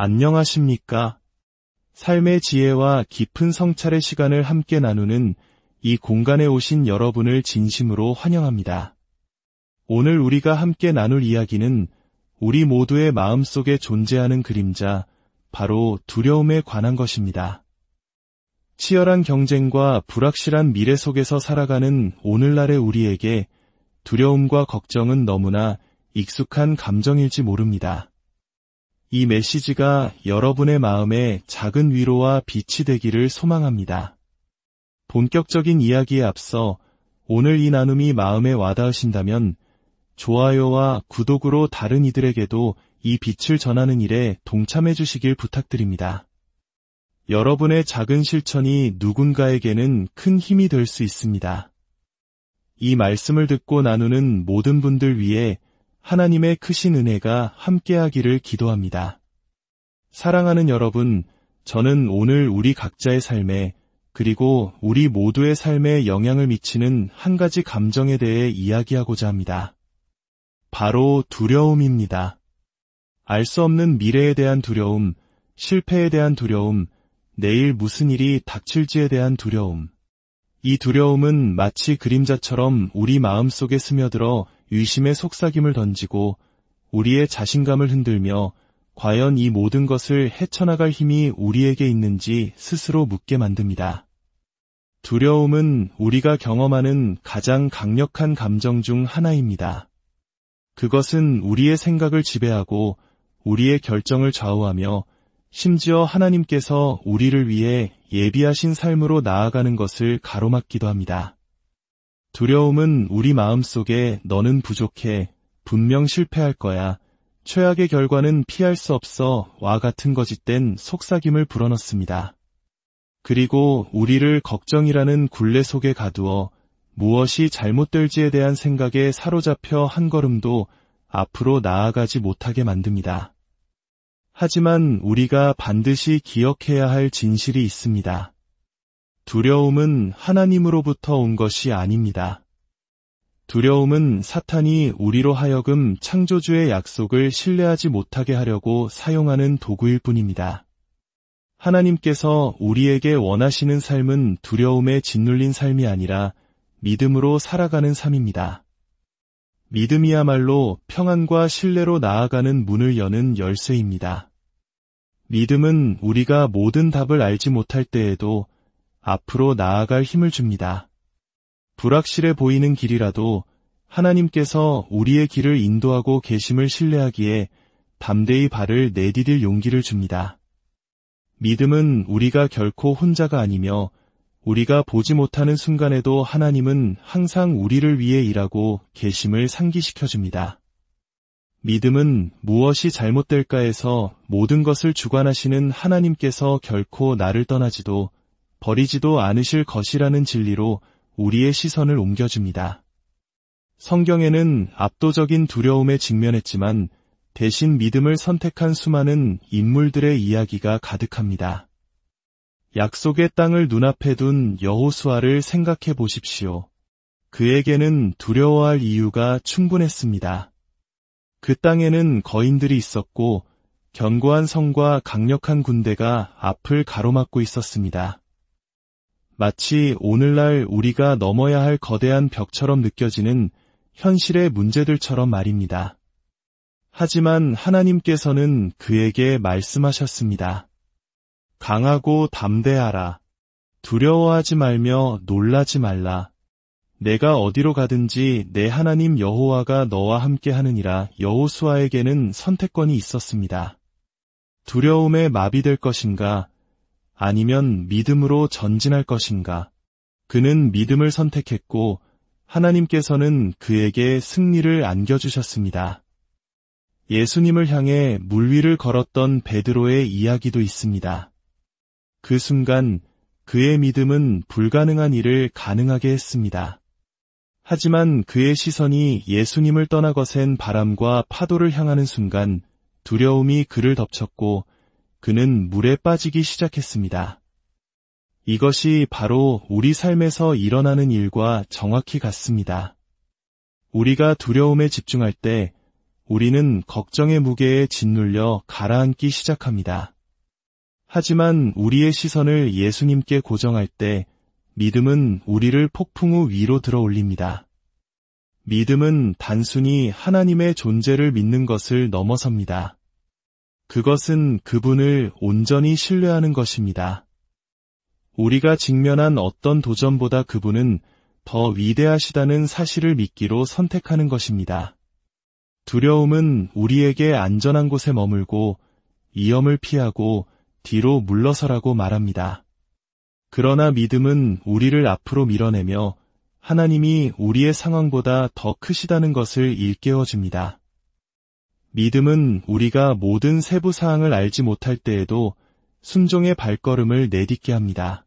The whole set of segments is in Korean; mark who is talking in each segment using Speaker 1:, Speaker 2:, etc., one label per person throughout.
Speaker 1: 안녕하십니까? 삶의 지혜와 깊은 성찰의 시간을 함께 나누는 이 공간에 오신 여러분을 진심으로 환영합니다. 오늘 우리가 함께 나눌 이야기는 우리 모두의 마음속에 존재하는 그림자, 바로 두려움에 관한 것입니다. 치열한 경쟁과 불확실한 미래 속에서 살아가는 오늘날의 우리에게 두려움과 걱정은 너무나 익숙한 감정일지 모릅니다. 이 메시지가 여러분의 마음에 작은 위로와 빛이 되기를 소망합니다. 본격적인 이야기에 앞서 오늘 이 나눔이 마음에 와닿으신다면 좋아요와 구독으로 다른 이들에게도 이 빛을 전하는 일에 동참해 주시길 부탁드립니다. 여러분의 작은 실천이 누군가에게는 큰 힘이 될 수 있습니다. 이 말씀을 듣고 나누는 모든 분들 위해 하나님의 크신 은혜가 함께하기를 기도합니다. 사랑하는 여러분, 저는 오늘 우리 각자의 삶에 그리고 우리 모두의 삶에 영향을 미치는 한 가지 감정에 대해 이야기하고자 합니다. 바로 두려움입니다. 알 수 없는 미래에 대한 두려움, 실패에 대한 두려움, 내일 무슨 일이 닥칠지에 대한 두려움. 이 두려움은 마치 그림자처럼 우리 마음속에 스며들어 의심의 속삭임을 던지고 우리의 자신감을 흔들며 과연 이 모든 것을 헤쳐나갈 힘이 우리에게 있는지 스스로 묻게 만듭니다. 두려움은 우리가 경험하는 가장 강력한 감정 중 하나입니다. 그것은 우리의 생각을 지배하고 우리의 결정을 좌우하며 심지어 하나님께서 우리를 위해 예비하신 삶으로 나아가는 것을 가로막기도 합니다. 두려움은 우리 마음속에 너는 부족해, 분명 실패할 거야, 최악의 결과는 피할 수 없어 와 같은 거짓된 속삭임을 불어넣습니다. 그리고 우리를 걱정이라는 굴레 속에 가두어 무엇이 잘못될지에 대한 생각에 사로잡혀 한 걸음도 앞으로 나아가지 못하게 만듭니다. 하지만 우리가 반드시 기억해야 할 진실이 있습니다. 두려움은 하나님으로부터 온 것이 아닙니다. 두려움은 사탄이 우리로 하여금 창조주의 약속을 신뢰하지 못하게 하려고 사용하는 도구일 뿐입니다. 하나님께서 우리에게 원하시는 삶은 두려움에 짓눌린 삶이 아니라 믿음으로 살아가는 삶입니다. 믿음이야말로 평안과 신뢰로 나아가는 문을 여는 열쇠입니다. 믿음은 우리가 모든 답을 알지 못할 때에도 앞으로 나아갈 힘을 줍니다. 불확실해 보이는 길이라도 하나님께서 우리의 길을 인도하고 계심을 신뢰하기에 담대히 발을 내디딜 용기를 줍니다. 믿음은 우리가 결코 혼자가 아니며 우리가 보지 못하는 순간에도 하나님은 항상 우리를 위해 일하고 계심을 상기시켜줍니다. 믿음은 무엇이 잘못될까 해서 모든 것을 주관하시는 하나님께서 결코 나를 떠나지도 버리지도 않으실 것이라는 진리로 우리의 시선을 옮겨줍니다. 성경에는 압도적인 두려움에 직면했지만 대신 믿음을 선택한 수많은 인물들의 이야기가 가득합니다. 약속의 땅을 눈앞에 둔 여호수아를 생각해 보십시오. 그에게는 두려워할 이유가 충분했습니다. 그 땅에는 거인들이 있었고 견고한 성과 강력한 군대가 앞을 가로막고 있었습니다. 마치 오늘날 우리가 넘어야 할 거대한 벽처럼 느껴지는 현실의 문제들처럼 말입니다. 하지만 하나님께서는 그에게 말씀하셨습니다. 강하고 담대하라. 두려워하지 말며 놀라지 말라. 내가 어디로 가든지 내 하나님 여호와가 너와 함께 하느니라. 여호수아에게는 선택권이 있었습니다. 두려움에 마비될 것인가? 아니면 믿음으로 전진할 것인가? 그는 믿음을 선택했고 하나님께서는 그에게 승리를 안겨주셨습니다. 예수님을 향해 물 위를 걸었던 베드로의 이야기도 있습니다. 그 순간 그의 믿음은 불가능한 일을 가능하게 했습니다. 하지만 그의 시선이 예수님을 떠나 거센 바람과 파도를 향하는 순간 두려움이 그를 덮쳤고 그는 물에 빠지기 시작했습니다. 이것이 바로 우리 삶에서 일어나는 일과 정확히 같습니다. 우리가 두려움에 집중할 때 우리는 걱정의 무게에 짓눌려 가라앉기 시작합니다. 하지만 우리의 시선을 예수님께 고정할 때 믿음은 우리를 폭풍우 위로 들어 올립니다. 믿음은 단순히 하나님의 존재를 믿는 것을 넘어섭니다. 그것은 그분을 온전히 신뢰하는 것입니다. 우리가 직면한 어떤 도전보다 그분은 더 위대하시다는 사실을 믿기로 선택하는 것입니다. 두려움은 우리에게 안전한 곳에 머물고 위험을 피하고 뒤로 물러서라고 말합니다. 그러나 믿음은 우리를 앞으로 밀어내며 하나님이 우리의 상황보다 더 크시다는 것을 일깨워줍니다. 믿음은 우리가 모든 세부 사항을 알지 못할 때에도 순종의 발걸음을 내딛게 합니다.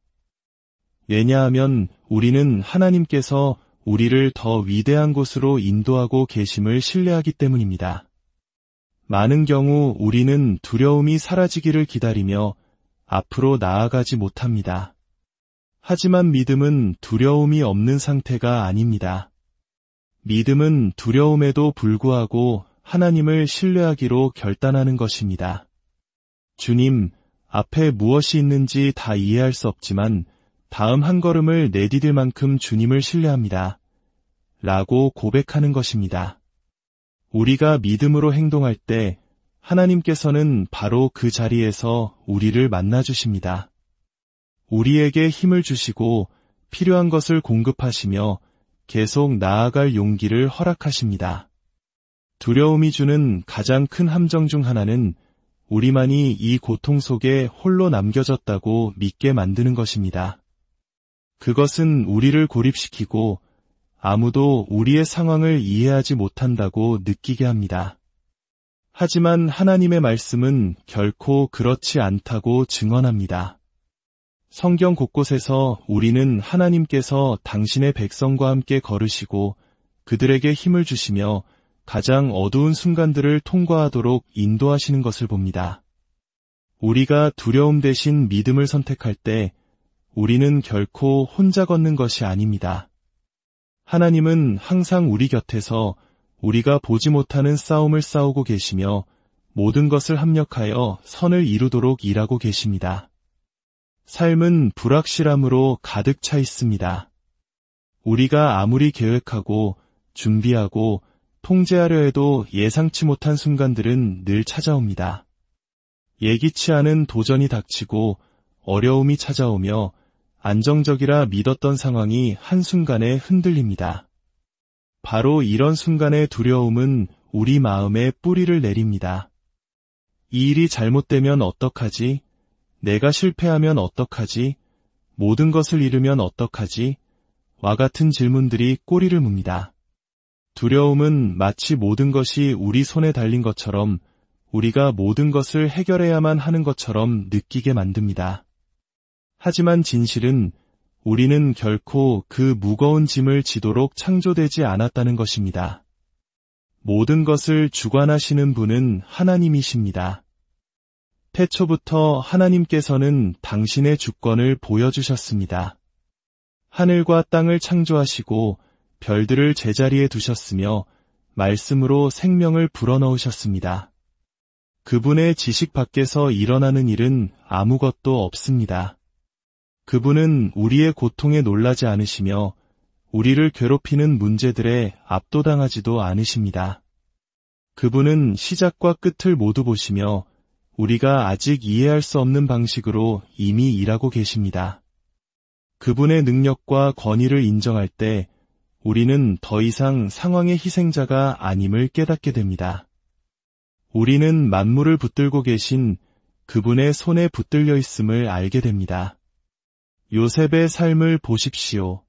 Speaker 1: 왜냐하면 우리는 하나님께서 우리를 더 위대한 곳으로 인도하고 계심을 신뢰하기 때문입니다. 많은 경우 우리는 두려움이 사라지기를 기다리며 앞으로 나아가지 못합니다. 하지만 믿음은 두려움이 없는 상태가 아닙니다. 믿음은 두려움에도 불구하고 하나님을 신뢰하기로 결단하는 것입니다. 주님, 앞에 무엇이 있는지 다 이해할 수 없지만 다음 한 걸음을 내디딜 만큼 주님을 신뢰합니다. 라고 고백하는 것입니다. 우리가 믿음으로 행동할 때 하나님께서는 바로 그 자리에서 우리를 만나주십니다. 우리에게 힘을 주시고 필요한 것을 공급하시며 계속 나아갈 용기를 허락하십니다. 두려움이 주는 가장 큰 함정 중 하나는 우리만이 이 고통 속에 홀로 남겨졌다고 믿게 만드는 것입니다. 그것은 우리를 고립시키고 아무도 우리의 상황을 이해하지 못한다고 느끼게 합니다. 하지만 하나님의 말씀은 결코 그렇지 않다고 증언합니다. 성경 곳곳에서 우리는 하나님께서 당신의 백성과 함께 걸으시고 그들에게 힘을 주시며 가장 어두운 순간들을 통과하도록 인도하시는 것을 봅니다. 우리가 두려움 대신 믿음을 선택할 때 우리는 결코 혼자 걷는 것이 아닙니다. 하나님은 항상 우리 곁에서 우리가 보지 못하는 싸움을 싸우고 계시며 모든 것을 합력하여 선을 이루도록 일하고 계십니다. 삶은 불확실함으로 가득 차 있습니다. 우리가 아무리 계획하고 준비하고 통제하려 해도 예상치 못한 순간들은 늘 찾아옵니다. 예기치 않은 도전이 닥치고 어려움이 찾아오며 안정적이라 믿었던 상황이 한순간에 흔들립니다. 바로 이런 순간의 두려움은 우리 마음에 뿌리를 내립니다. 이 일이 잘못되면 어떡하지? 내가 실패하면 어떡하지? 모든 것을 잃으면 어떡하지? 와 같은 질문들이 꼬리를 뭅니다. 두려움은 마치 모든 것이 우리 손에 달린 것처럼 우리가 모든 것을 해결해야만 하는 것처럼 느끼게 만듭니다. 하지만 진실은 우리는 결코 그 무거운 짐을 지도록 창조되지 않았다는 것입니다. 모든 것을 주관하시는 분은 하나님이십니다. 태초부터 하나님께서는 당신의 주권을 보여주셨습니다. 하늘과 땅을 창조하시고 별들을 제자리에 두셨으며 말씀으로 생명을 불어넣으셨습니다. 그분의 지식 밖에서 일어나는 일은 아무것도 없습니다. 그분은 우리의 고통에 놀라지 않으시며 우리를 괴롭히는 문제들에 압도당하지도 않으십니다. 그분은 시작과 끝을 모두 보시며 우리가 아직 이해할 수 없는 방식으로 이미 일하고 계십니다. 그분의 능력과 권위를 인정할 때 우리는 더 이상 상황의 희생자가 아님을 깨닫게 됩니다. 우리는 만물을 붙들고 계신 그분의 손에 붙들려 있음을 알게 됩니다. 요셉의 삶을 보십시오.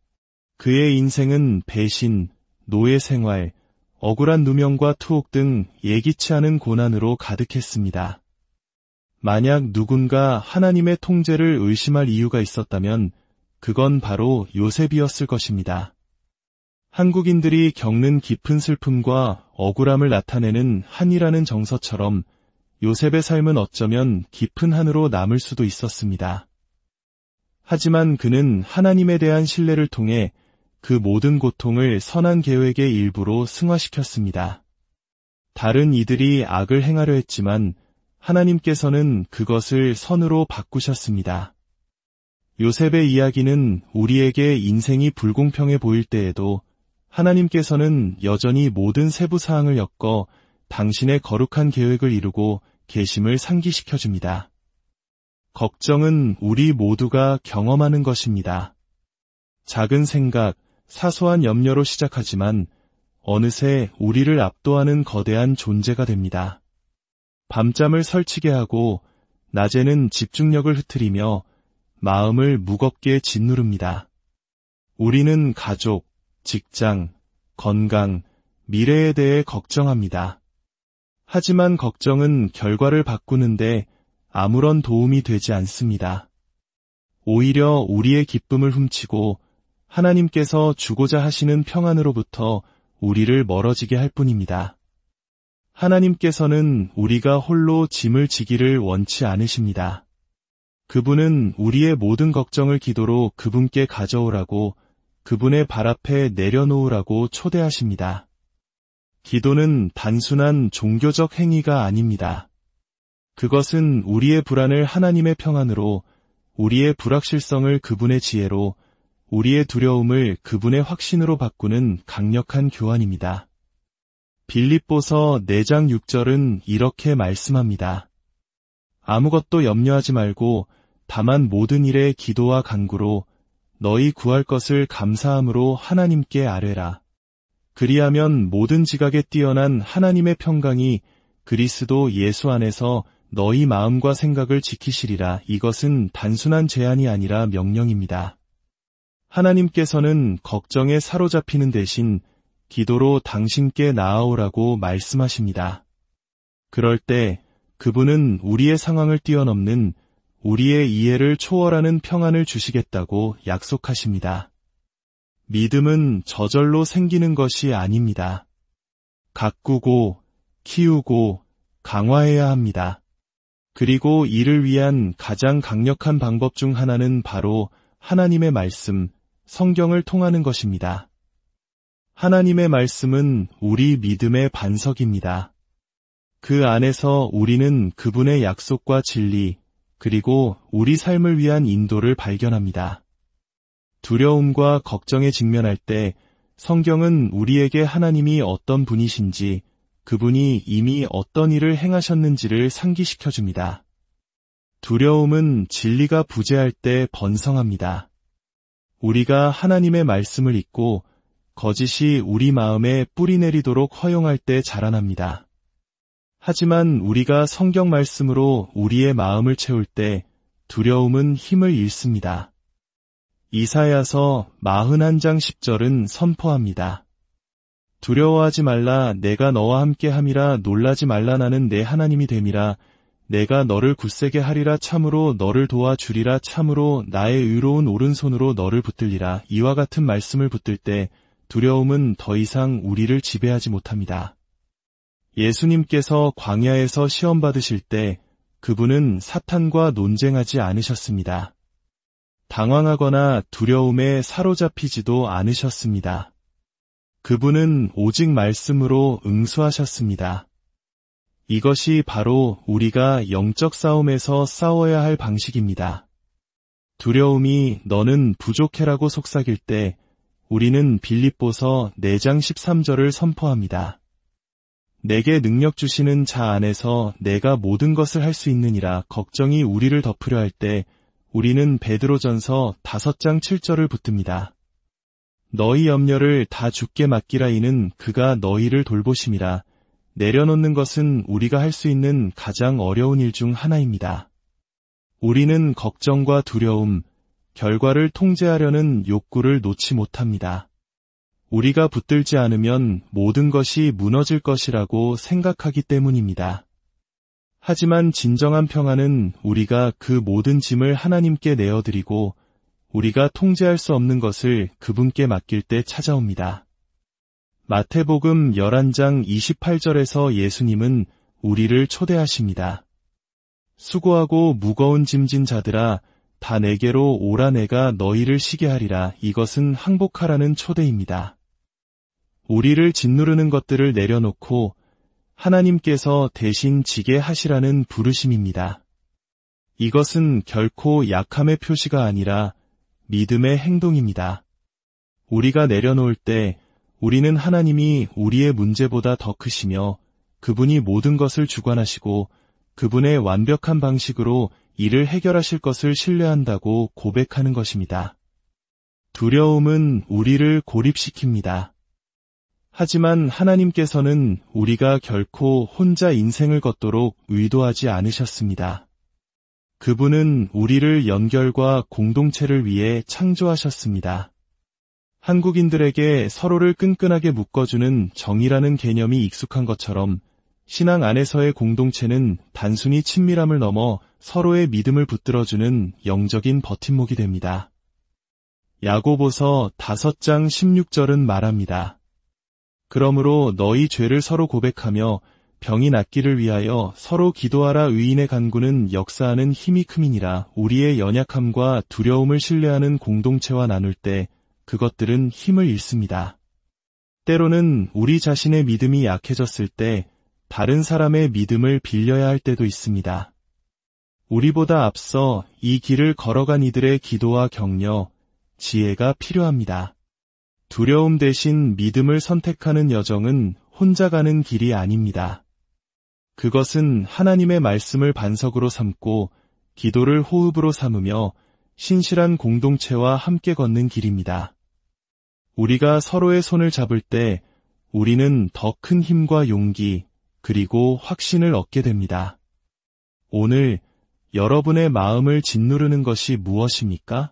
Speaker 1: 그의 인생은 배신, 노예 생활, 억울한 누명과 투옥 등 예기치 않은 고난으로 가득했습니다. 만약 누군가 하나님의 통제를 의심할 이유가 있었다면 그건 바로 요셉이었을 것입니다. 한국인들이 겪는 깊은 슬픔과 억울함을 나타내는 한이라는 정서처럼 요셉의 삶은 어쩌면 깊은 한으로 남을 수도 있었습니다. 하지만 그는 하나님에 대한 신뢰를 통해 그 모든 고통을 선한 계획의 일부로 승화시켰습니다. 다른 이들이 악을 행하려 했지만 하나님께서는 그것을 선으로 바꾸셨습니다. 요셉의 이야기는 우리에게 인생이 불공평해 보일 때에도 하나님께서는 여전히 모든 세부 사항을 엮어 당신의 거룩한 계획을 이루고 계심을 상기시켜줍니다. 걱정은 우리 모두가 경험하는 것입니다. 작은 생각, 사소한 염려로 시작하지만 어느새 우리를 압도하는 거대한 존재가 됩니다. 밤잠을 설치게 하고 낮에는 집중력을 흐트리며 마음을 무겁게 짓누릅니다. 우리는 가족, 직장, 건강, 미래에 대해 걱정합니다. 하지만 걱정은 결과를 바꾸는데 아무런 도움이 되지 않습니다. 오히려 우리의 기쁨을 훔치고 하나님께서 주고자 하시는 평안으로부터 우리를 멀어지게 할 뿐입니다. 하나님께서는 우리가 홀로 짐을 지기를 원치 않으십니다. 그분은 우리의 모든 걱정을 기도로 그분께 가져오라고, 그분의 발 앞에 내려놓으라고 초대하십니다. 기도는 단순한 종교적 행위가 아닙니다. 그것은 우리의 불안을 하나님의 평안으로, 우리의 불확실성을 그분의 지혜로, 우리의 두려움을 그분의 확신으로 바꾸는 강력한 교환입니다. 빌립보서 4장 6절은 이렇게 말씀합니다. 아무것도 염려하지 말고 다만 모든 일에 기도와 간구로 너희 구할 것을 감사함으로 하나님께 아뢰라. 그리하면 모든 지각에 뛰어난 하나님의 평강이 그리스도 예수 안에서 너희 마음과 생각을 지키시리라. 이것은 단순한 제안이 아니라 명령입니다. 하나님께서는 걱정에 사로잡히는 대신 기도로 당신께 나아오라고 말씀하십니다. 그럴 때 그분은 우리의 상황을 뛰어넘는, 우리의 이해를 초월하는 평안을 주시겠다고 약속하십니다. 믿음은 저절로 생기는 것이 아닙니다. 가꾸고, 키우고, 강화해야 합니다. 그리고 이를 위한 가장 강력한 방법 중 하나는 바로 하나님의 말씀, 성경을 통하는 것입니다. 하나님의 말씀은 우리 믿음의 반석입니다. 그 안에서 우리는 그분의 약속과 진리, 그리고 우리 삶을 위한 인도를 발견합니다. 두려움과 걱정에 직면할 때 성경은 우리에게 하나님이 어떤 분이신지, 그분이 이미 어떤 일을 행하셨는지를 상기시켜줍니다. 두려움은 진리가 부재할 때 번성합니다. 우리가 하나님의 말씀을 잊고 거짓이 우리 마음에 뿌리 내리도록 허용할 때 자라납니다. 하지만 우리가 성경 말씀으로 우리의 마음을 채울 때 두려움은 힘을 잃습니다. 이사야서 41장 10절은 선포합니다. 두려워하지 말라, 내가 너와 함께 함이라. 놀라지 말라, 나는 내 하나님이 됨이라. 내가 너를 굳세게 하리라. 참으로 너를 도와주리라. 참으로 나의 의로운 오른손으로 너를 붙들리라. 이와 같은 말씀을 붙들 때 두려움은 더 이상 우리를 지배하지 못합니다. 예수님께서 광야에서 시험 받으실 때 그분은 사탄과 논쟁하지 않으셨습니다. 당황하거나 두려움에 사로잡히지도 않으셨습니다. 그분은 오직 말씀으로 응수하셨습니다. 이것이 바로 우리가 영적 싸움에서 싸워야 할 방식입니다. 두려움이 너는 부족해라고 속삭일 때 우리는 빌립보서 4장 13절을 선포합니다. 내게 능력 주시는 자 안에서 내가 모든 것을 할 수 있느니라. 걱정이 우리를 덮으려 할 때 우리는 베드로전서 5장 7절을 붙듭니다. 너희 염려를 다 주께 맡기라. 이는 그가 너희를 돌보심이라. 내려놓는 것은 우리가 할 수 있는 가장 어려운 일 중 하나입니다. 우리는 걱정과 두려움, 결과를 통제하려는 욕구를 놓지 못합니다. 우리가 붙들지 않으면 모든 것이 무너질 것이라고 생각하기 때문입니다. 하지만 진정한 평안은 우리가 그 모든 짐을 하나님께 내어드리고 우리가 통제할 수 없는 것을 그분께 맡길 때 찾아옵니다. 마태복음 11장 28절에서 예수님은 우리를 초대하십니다. 수고하고 무거운 짐진 자들아, 다 내게로 오라. 내가 너희를 쉬게 하리라. 이것은 항복하라는 초대입니다. 우리를 짓누르는 것들을 내려놓고 하나님께서 대신 지게 하시라는 부르심입니다. 이것은 결코 약함의 표시가 아니라 믿음의 행동입니다. 우리가 내려놓을 때 우리는 하나님이 우리의 문제보다 더 크시며 그분이 모든 것을 주관하시고 그분의 완벽한 방식으로 이를 해결하실 것을 신뢰한다고 고백하는 것입니다. 두려움은 우리를 고립시킵니다. 하지만 하나님께서는 우리가 결코 혼자 인생을 걷도록 의도하지 않으셨습니다. 그분은 우리를 연결과 공동체를 위해 창조하셨습니다. 한국인들에게 서로를 끈끈하게 묶어주는 정이라는 개념이 익숙한 것처럼 신앙 안에서의 공동체는 단순히 친밀함을 넘어 서로의 믿음을 붙들어주는 영적인 버팀목이 됩니다. 야고보서 5장 16절은 말합니다. 그러므로 너희 죄를 서로 고백하며 병이 낫기를 위하여 서로 기도하라. 의인의 간구는 역사하는 힘이 큼이니라. 우리의 연약함과 두려움을 신뢰하는 공동체와 나눌 때 그것들은 힘을 잃습니다. 때로는 우리 자신의 믿음이 약해졌을 때 다른 사람의 믿음을 빌려야 할 때도 있습니다. 우리보다 앞서 이 길을 걸어간 이들의 기도와 격려, 지혜가 필요합니다. 두려움 대신 믿음을 선택하는 여정은 혼자 가는 길이 아닙니다. 그것은 하나님의 말씀을 반석으로 삼고 기도를 호흡으로 삼으며 신실한 공동체와 함께 걷는 길입니다. 우리가 서로의 손을 잡을 때 우리는 더 큰 힘과 용기 그리고 확신을 얻게 됩니다. 오늘 여러분의 마음을 짓누르는 것이 무엇입니까?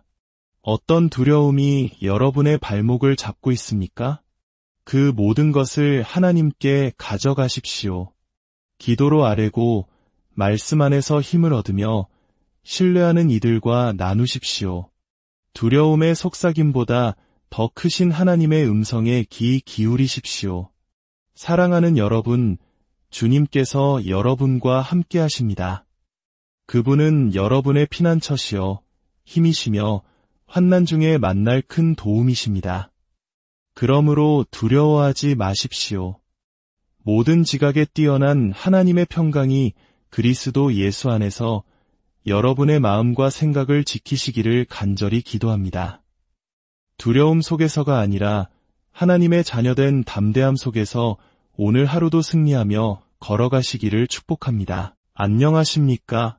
Speaker 1: 어떤 두려움이 여러분의 발목을 잡고 있습니까? 그 모든 것을 하나님께 가져가십시오. 기도로 아뢰고 말씀 안에서 힘을 얻으며 신뢰하는 이들과 나누십시오. 두려움의 속삭임보다 더 크신 하나님의 음성에 귀 기울이십시오. 사랑하는 여러분, 주님께서 여러분과 함께 하십니다. 그분은 여러분의 피난처시여 힘이시며 환난 중에 만날 큰 도움이십니다. 그러므로 두려워하지 마십시오. 모든 지각에 뛰어난 하나님의 평강이 그리스도 예수 안에서 여러분의 마음과 생각을 지키시기를 간절히 기도합니다. 두려움 속에서가 아니라 하나님의 자녀된 담대함 속에서 오늘 하루도 승리하며 걸어가시기를 축복합니다. 안녕하십니까?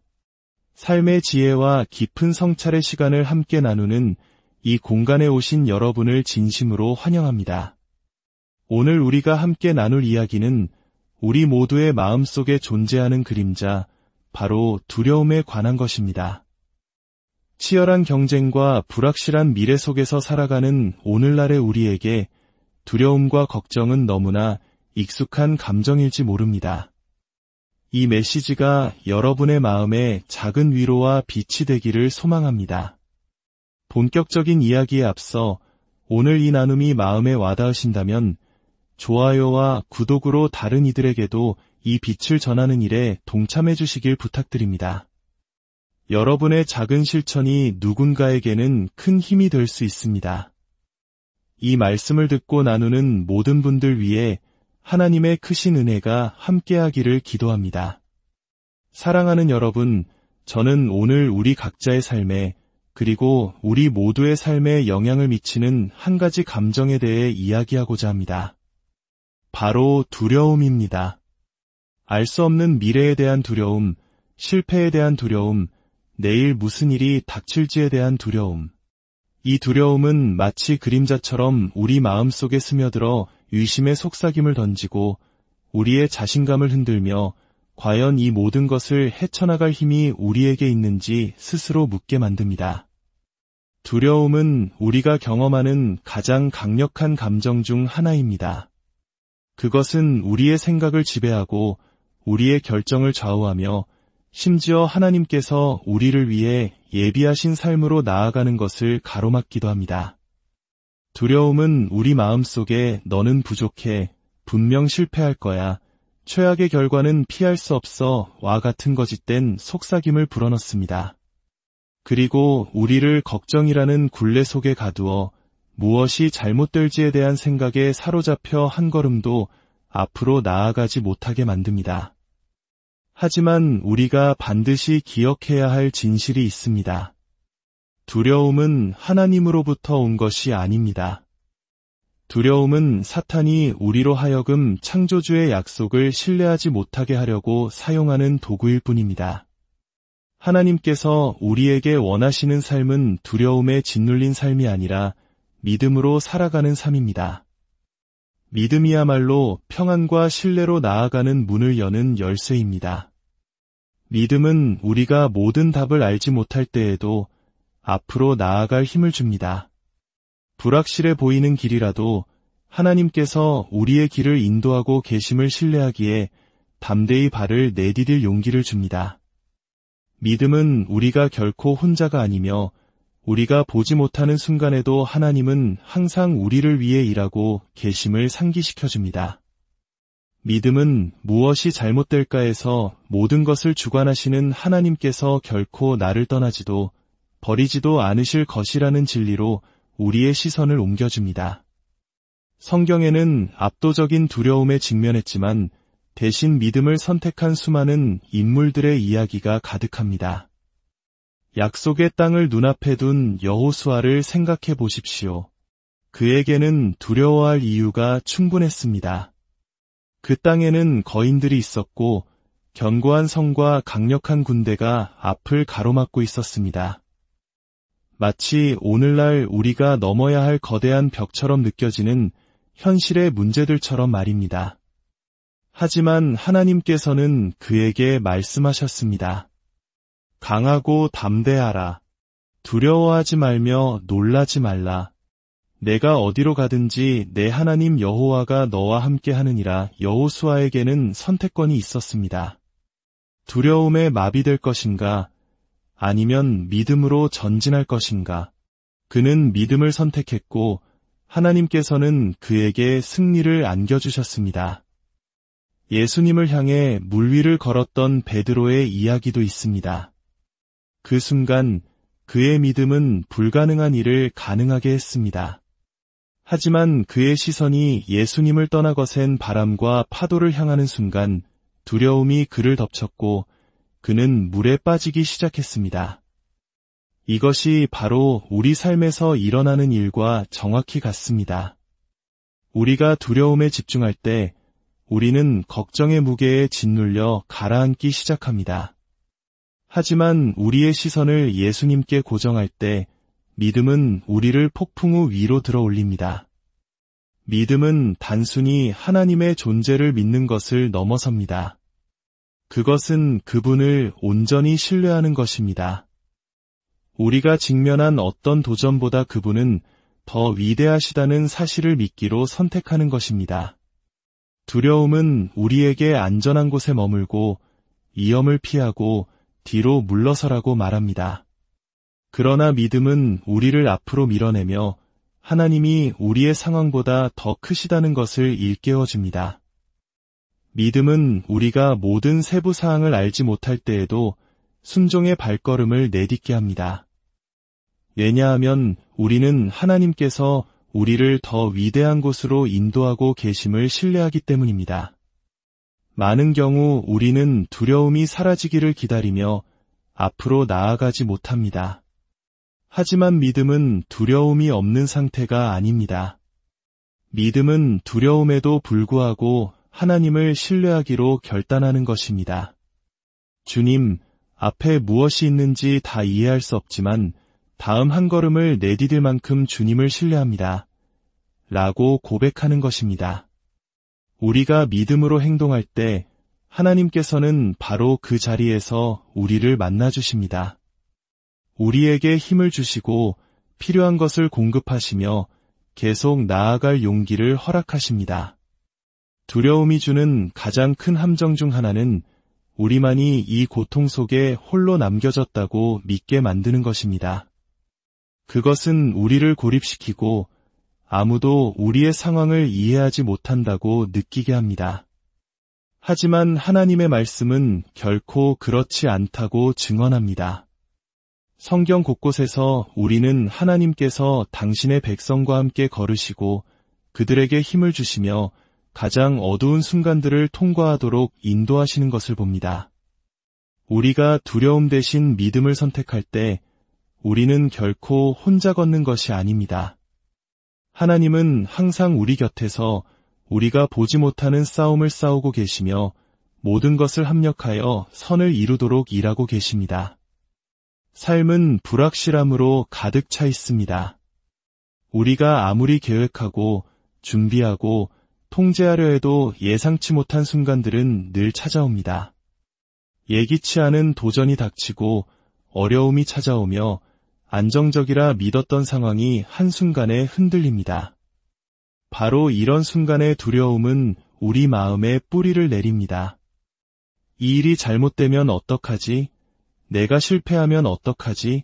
Speaker 1: 삶의 지혜와 깊은 성찰의 시간을 함께 나누는 이 공간에 오신 여러분을 진심으로 환영합니다. 오늘 우리가 함께 나눌 이야기는 우리 모두의 마음속에 존재하는 그림자, 바로 두려움에 관한 것입니다. 치열한 경쟁과 불확실한 미래 속에서 살아가는 오늘날의 우리에게 두려움과 걱정은 너무나 익숙한 감정일지 모릅니다. 이 메시지가 여러분의 마음에 작은 위로와 빛이 되기를 소망합니다. 본격적인 이야기에 앞서 오늘 이 나눔이 마음에 와닿으신다면 좋아요와 구독으로 다른 이들에게도 이 빛을 전하는 일에 동참해 주시길 부탁드립니다. 여러분의 작은 실천이 누군가에게는 큰 힘이 될 수 있습니다. 이 말씀을 듣고 나누는 모든 분들 위해 하나님의 크신 은혜가 함께하기를 기도합니다. 사랑하는 여러분, 저는 오늘 우리 각자의 삶에 그리고 우리 모두의 삶에 영향을 미치는 한 가지 감정에 대해 이야기하고자 합니다. 바로 두려움입니다. 알 수 없는 미래에 대한 두려움, 실패에 대한 두려움, 내일 무슨 일이 닥칠지에 대한 두려움. 이 두려움은 마치 그림자처럼 우리 마음속에 스며들어 의심의 속삭임을 던지고 우리의 자신감을 흔들며 과연 이 모든 것을 헤쳐나갈 힘이 우리에게 있는지 스스로 묻게 만듭니다. 두려움은 우리가 경험하는 가장 강력한 감정 중 하나입니다. 그것은 우리의 생각을 지배하고 우리의 결정을 좌우하며 심지어 하나님께서 우리를 위해 예비하신 삶으로 나아가는 것을 가로막기도 합니다. 두려움은 우리 마음속에 너는 부족해, 분명 실패할 거야, 최악의 결과는 피할 수 없어 와 같은 거짓된 속삭임을 불어넣습니다. 그리고 우리를 걱정이라는 굴레 속에 가두어 무엇이 잘못될지에 대한 생각에 사로잡혀 한 걸음도 앞으로 나아가지 못하게 만듭니다. 하지만 우리가 반드시 기억해야 할 진실이 있습니다. 두려움은 하나님으로부터 온 것이 아닙니다. 두려움은 사탄이 우리로 하여금 창조주의 약속을 신뢰하지 못하게 하려고 사용하는 도구일 뿐입니다. 하나님께서 우리에게 원하시는 삶은 두려움에 짓눌린 삶이 아니라 믿음으로 살아가는 삶입니다. 믿음이야말로 평안과 신뢰로 나아가는 문을 여는 열쇠입니다. 믿음은 우리가 모든 답을 알지 못할 때에도 앞으로 나아갈 힘을 줍니다. 불확실해 보이는 길이라도 하나님께서 우리의 길을 인도하고 계심을 신뢰하기에 담대히 발을 내디딜 용기를 줍니다. 믿음은 우리가 결코 혼자가 아니며 우리가 보지 못하는 순간에도 하나님은 항상 우리를 위해 일하고 계심을 상기시켜줍니다. 믿음은 무엇이 잘못될까 해서 모든 것을 주관하시는 하나님께서 결코 나를 떠나지도 버리지도 않으실 것이라는 진리로 우리의 시선을 옮겨줍니다. 성경에는 압도적인 두려움에 직면했지만 대신 믿음을 선택한 수많은 인물들의 이야기가 가득합니다. 약속의 땅을 눈앞에 둔 여호수아를 생각해 보십시오. 그에게는 두려워할 이유가 충분했습니다. 그 땅에는 거인들이 있었고 견고한 성과 강력한 군대가 앞을 가로막고 있었습니다. 마치 오늘날 우리가 넘어야 할 거대한 벽처럼 느껴지는 현실의 문제들처럼 말입니다. 하지만 하나님께서는 그에게 말씀하셨습니다. 강하고 담대하라. 두려워하지 말며 놀라지 말라. 내가 어디로 가든지 내 하나님 여호와가 너와 함께 하느니라. 여호수아에게는 선택권이 있었습니다. 두려움에 마비될 것인가? 아니면 믿음으로 전진할 것인가? 그는 믿음을 선택했고 하나님께서는 그에게 승리를 안겨주셨습니다. 예수님을 향해 물 위를 걸었던 베드로의 이야기도 있습니다. 그 순간 그의 믿음은 불가능한 일을 가능하게 했습니다. 하지만 그의 시선이 예수님을 떠나 거센 바람과 파도를 향하는 순간 두려움이 그를 덮쳤고 그는 물에 빠지기 시작했습니다. 이것이 바로 우리 삶에서 일어나는 일과 정확히 같습니다. 우리가 두려움에 집중할 때 우리는 걱정의 무게에 짓눌려 가라앉기 시작합니다. 하지만 우리의 시선을 예수님께 고정할 때 믿음은 우리를 폭풍 우 위로 들어 올립니다. 믿음은 단순히 하나님의 존재를 믿는 것을 넘어섭니다. 그것은 그분을 온전히 신뢰하는 것입니다. 우리가 직면한 어떤 도전보다 그분은 더 위대하시다는 사실을 믿기로 선택하는 것입니다. 두려움은 우리에게 안전한 곳에 머물고 위험을 피하고 뒤로 물러서라고 말합니다. 그러나 믿음은 우리를 앞으로 밀어내며 하나님이 우리의 상황보다 더 크시다는 것을 일깨워줍니다. 믿음은 우리가 모든 세부 사항을 알지 못할 때에도 순종의 발걸음을 내딛게 합니다. 왜냐하면 우리는 하나님께서 우리를 더 위대한 곳으로 인도하고 계심을 신뢰하기 때문입니다. 많은 경우 우리는 두려움이 사라지기를 기다리며 앞으로 나아가지 못합니다. 하지만 믿음은 두려움이 없는 상태가 아닙니다. 믿음은 두려움에도 불구하고 하나님을 신뢰하기로 결단하는 것입니다. 주님, 앞에 무엇이 있는지 다 이해할 수 없지만 다음 한 걸음을 내디딜 만큼 주님을 신뢰합니다. 라고 고백하는 것입니다. 우리가 믿음으로 행동할 때 하나님께서는 바로 그 자리에서 우리를 만나주십니다. 우리에게 힘을 주시고 필요한 것을 공급하시며 계속 나아갈 용기를 허락하십니다. 두려움이 주는 가장 큰 함정 중 하나는 우리만이 이 고통 속에 홀로 남겨졌다고 믿게 만드는 것입니다. 그것은 우리를 고립시키고 아무도 우리의 상황을 이해하지 못한다고 느끼게 합니다. 하지만 하나님의 말씀은 결코 그렇지 않다고 증언합니다. 성경 곳곳에서 우리는 하나님께서 당신의 백성과 함께 걸으시고 그들에게 힘을 주시며 가장 어두운 순간들을 통과하도록 인도하시는 것을 봅니다. 우리가 두려움 대신 믿음을 선택할 때 우리는 결코 혼자 걷는 것이 아닙니다. 하나님은 항상 우리 곁에서 우리가 보지 못하는 싸움을 싸우고 계시며 모든 것을 합력하여 선을 이루도록 일하고 계십니다. 삶은 불확실함으로 가득 차 있습니다. 우리가 아무리 계획하고 준비하고 통제하려 해도 예상치 못한 순간들은 늘 찾아옵니다. 예기치 않은 도전이 닥치고 어려움이 찾아오며 안정적이라 믿었던 상황이 한순간에 흔들립니다. 바로 이런 순간의 두려움은 우리 마음에 뿌리를 내립니다. 이 일이 잘못되면 어떡하지? 내가 실패하면 어떡하지?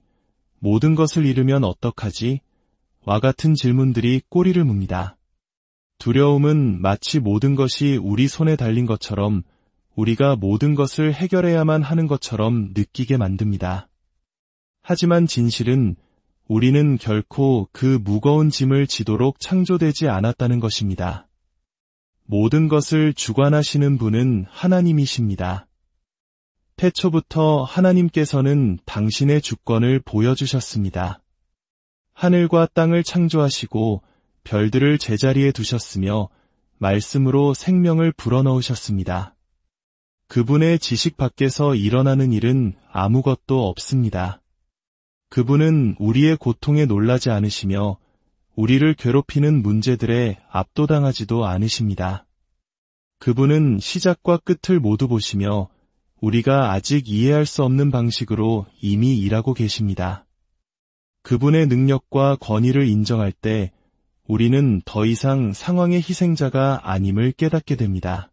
Speaker 1: 모든 것을 잃으면 어떡하지? 와 같은 질문들이 꼬리를 뭅니다. 두려움은 마치 모든 것이 우리 손에 달린 것처럼 우리가 모든 것을 해결해야만 하는 것처럼 느끼게 만듭니다. 하지만 진실은 우리는 결코 그 무거운 짐을 지도록 창조되지 않았다는 것입니다. 모든 것을 주관하시는 분은 하나님이십니다. 태초부터 하나님께서는 당신의 주권을 보여주셨습니다. 하늘과 땅을 창조하시고 별들을 제자리에 두셨으며 말씀으로 생명을 불어넣으셨습니다. 그분의 지식 밖에서 일어나는 일은 아무것도 없습니다. 그분은 우리의 고통에 놀라지 않으시며 우리를 괴롭히는 문제들에 압도당하지도 않으십니다. 그분은 시작과 끝을 모두 보시며 우리가 아직 이해할 수 없는 방식으로 이미 일하고 계십니다. 그분의 능력과 권위를 인정할 때 우리는 더 이상 상황의 희생자가 아님을 깨닫게 됩니다.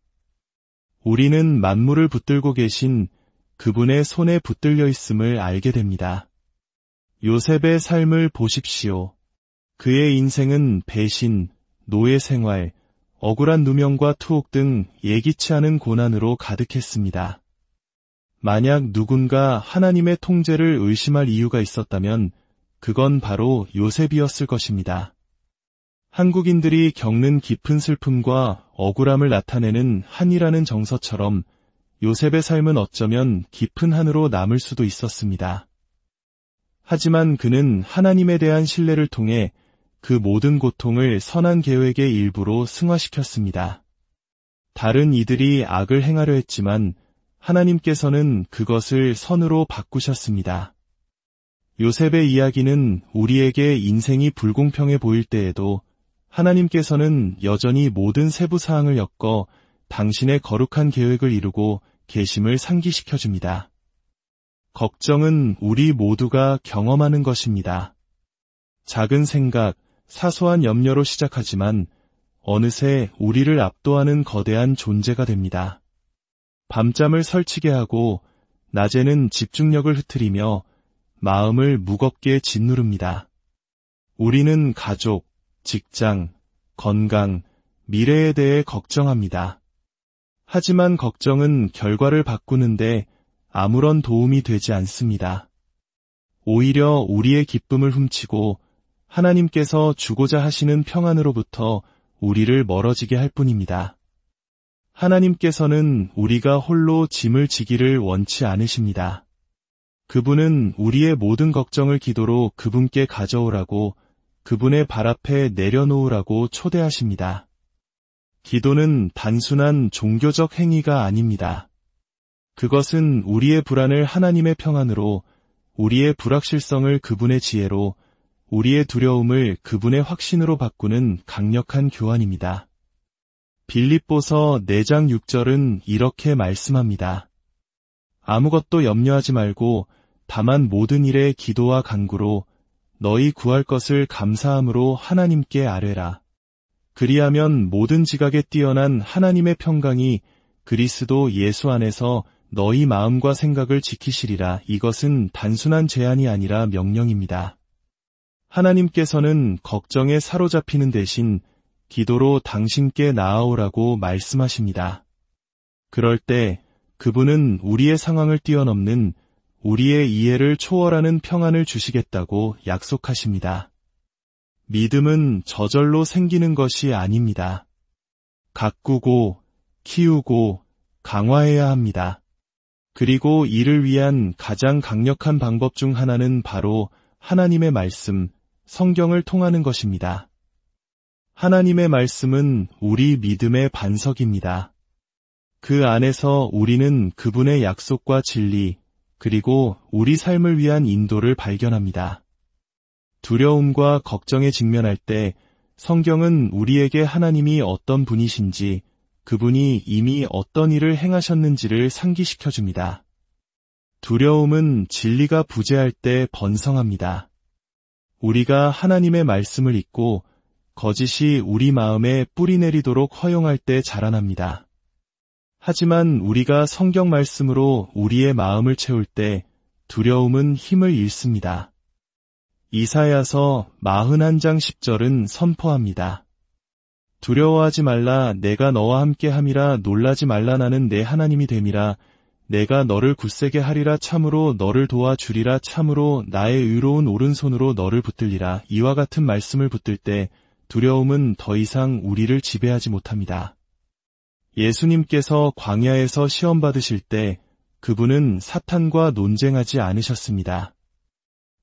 Speaker 1: 우리는 만물을 붙들고 계신 그분의 손에 붙들려 있음을 알게 됩니다. 요셉의 삶을 보십시오. 그의 인생은 배신, 노예 생활, 억울한 누명과 투옥 등 예기치 않은 고난으로 가득했습니다. 만약 누군가 하나님의 통제를 의심할 이유가 있었다면 그건 바로 요셉이었을 것입니다. 한국인들이 겪는 깊은 슬픔과 억울함을 나타내는 한이라는 정서처럼 요셉의 삶은 어쩌면 깊은 한으로 남을 수도 있었습니다. 하지만 그는 하나님에 대한 신뢰를 통해 그 모든 고통을 선한 계획의 일부로 승화시켰습니다. 다른 이들이 악을 행하려 했지만 하나님께서는 그것을 선으로 바꾸셨습니다. 요셉의 이야기는 우리에게 인생이 불공평해 보일 때에도 하나님께서는 여전히 모든 세부 사항을 엮어 당신의 거룩한 계획을 이루고 계심을 상기시켜줍니다. 걱정은 우리 모두가 경험하는 것입니다. 작은 생각, 사소한 염려로 시작하지만 어느새 우리를 압도하는 거대한 존재가 됩니다. 밤잠을 설치게 하고 낮에는 집중력을 흐트리며 마음을 무겁게 짓누릅니다. 우리는 가족, 직장, 건강, 미래에 대해 걱정합니다. 하지만 걱정은 결과를 바꾸는데 아무런 도움이 되지 않습니다. 오히려 우리의 기쁨을 훔치고 하나님께서 주고자 하시는 평안으로부터 우리를 멀어지게 할 뿐입니다. 하나님께서는 우리가 홀로 짐을 지기를 원치 않으십니다. 그분은 우리의 모든 걱정을 기도로 그분께 가져오라고 그분의 발 앞에 내려놓으라고 초대하십니다. 기도는 단순한 종교적 행위가 아닙니다. 그것은 우리의 불안을 하나님의 평안으로, 우리의 불확실성을 그분의 지혜로, 우리의 두려움을 그분의 확신으로 바꾸는 강력한 교환입니다. 빌립보서 4장 6절은 이렇게 말씀합니다. 아무것도 염려하지 말고 다만 모든 일에 기도와 간구로 너희 구할 것을 감사함으로 하나님께 아뢰라. 그리하면 모든 지각에 뛰어난 하나님의 평강이 그리스도 예수 안에서 너희 마음과 생각을 지키시리라. 이것은 단순한 제안이 아니라 명령입니다. 하나님께서는 걱정에 사로잡히는 대신 기도로 당신께 나아오라고 말씀하십니다. 그럴 때 그분은 우리의 상황을 뛰어넘는 우리의 이해를 초월하는 평안을 주시겠다고 약속하십니다. 믿음은 저절로 생기는 것이 아닙니다. 가꾸고, 키우고, 강화해야 합니다. 그리고 이를 위한 가장 강력한 방법 중 하나는 바로 하나님의 말씀, 성경을 통하는 것입니다. 하나님의 말씀은 우리 믿음의 반석입니다. 그 안에서 우리는 그분의 약속과 진리, 그리고 우리 삶을 위한 인도를 발견합니다. 두려움과 걱정에 직면할 때 성경은 우리에게 하나님이 어떤 분이신지, 그분이 이미 어떤 일을 행하셨는지를 상기시켜줍니다. 두려움은 진리가 부재할 때 번성합니다. 우리가 하나님의 말씀을 잊고 거짓이 우리 마음에 뿌리내리도록 허용할 때 자라납니다. 하지만 우리가 성경 말씀으로 우리의 마음을 채울 때 두려움은 힘을 잃습니다. 이사야서 41장 10절은 선포합니다. 두려워하지 말라, 내가 너와 함께 함이라. 놀라지 말라, 나는 내 하나님이 됨이라. 내가 너를 굳세게 하리라. 참으로 너를 도와주리라. 참으로 나의 의로운 오른손으로 너를 붙들리라. 이와 같은 말씀을 붙들 때 두려움은 더 이상 우리를 지배하지 못합니다. 예수님께서 광야에서 시험 받으실 때 그분은 사탄과 논쟁하지 않으셨습니다.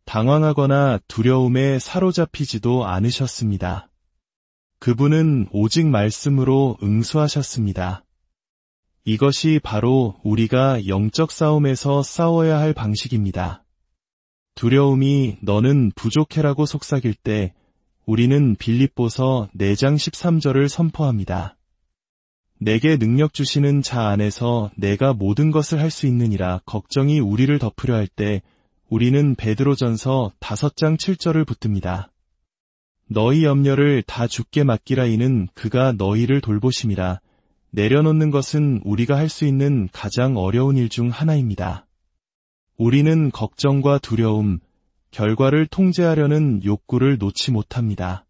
Speaker 1: 당황하거나 두려움에 사로잡히지도 않으셨습니다. 그분은 오직 말씀으로 응수하셨습니다. 이것이 바로 우리가 영적 싸움에서 싸워야 할 방식입니다. 두려움이 너는 부족해라고 속삭일 때 우리는 빌립보서 4장 13절을 선포합니다. 내게 능력 주시는 자 안에서 내가 모든 것을 할 수 있느니라. 걱정이 우리를 덮으려 할 때 우리는 베드로전서 5장 7절을 붙듭니다. 너희 염려를 다 주께 맡기라. 이는 그가 너희를 돌보심이라. 내려놓는 것은 우리가 할 수 있는 가장 어려운 일 중 하나입니다. 우리는 걱정과 두려움, 결과를 통제하려는 욕구를 놓지 못합니다.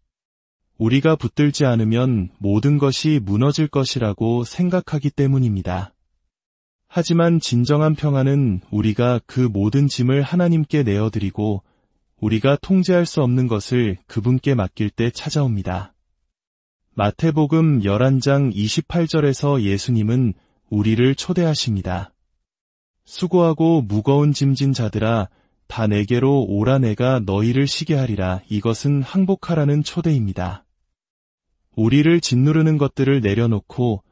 Speaker 1: 우리가 붙들지 않으면 모든 것이 무너질 것이라고 생각하기 때문입니다. 하지만 진정한 평안은 우리가 그 모든 짐을 하나님께 내어드리고 우리가 통제할 수 없는 것을 그분께 맡길 때 찾아옵니다. 마태복음 11장 28절에서 예수님은 우리를 초대하십니다. 수고하고 무거운 짐진 자들아, 다 내게로 오라. 내가 너희를 쉬게 하리라. 이것은 항복하라는 초대입니다. 우리를 짓누르는 것들을 내려놓고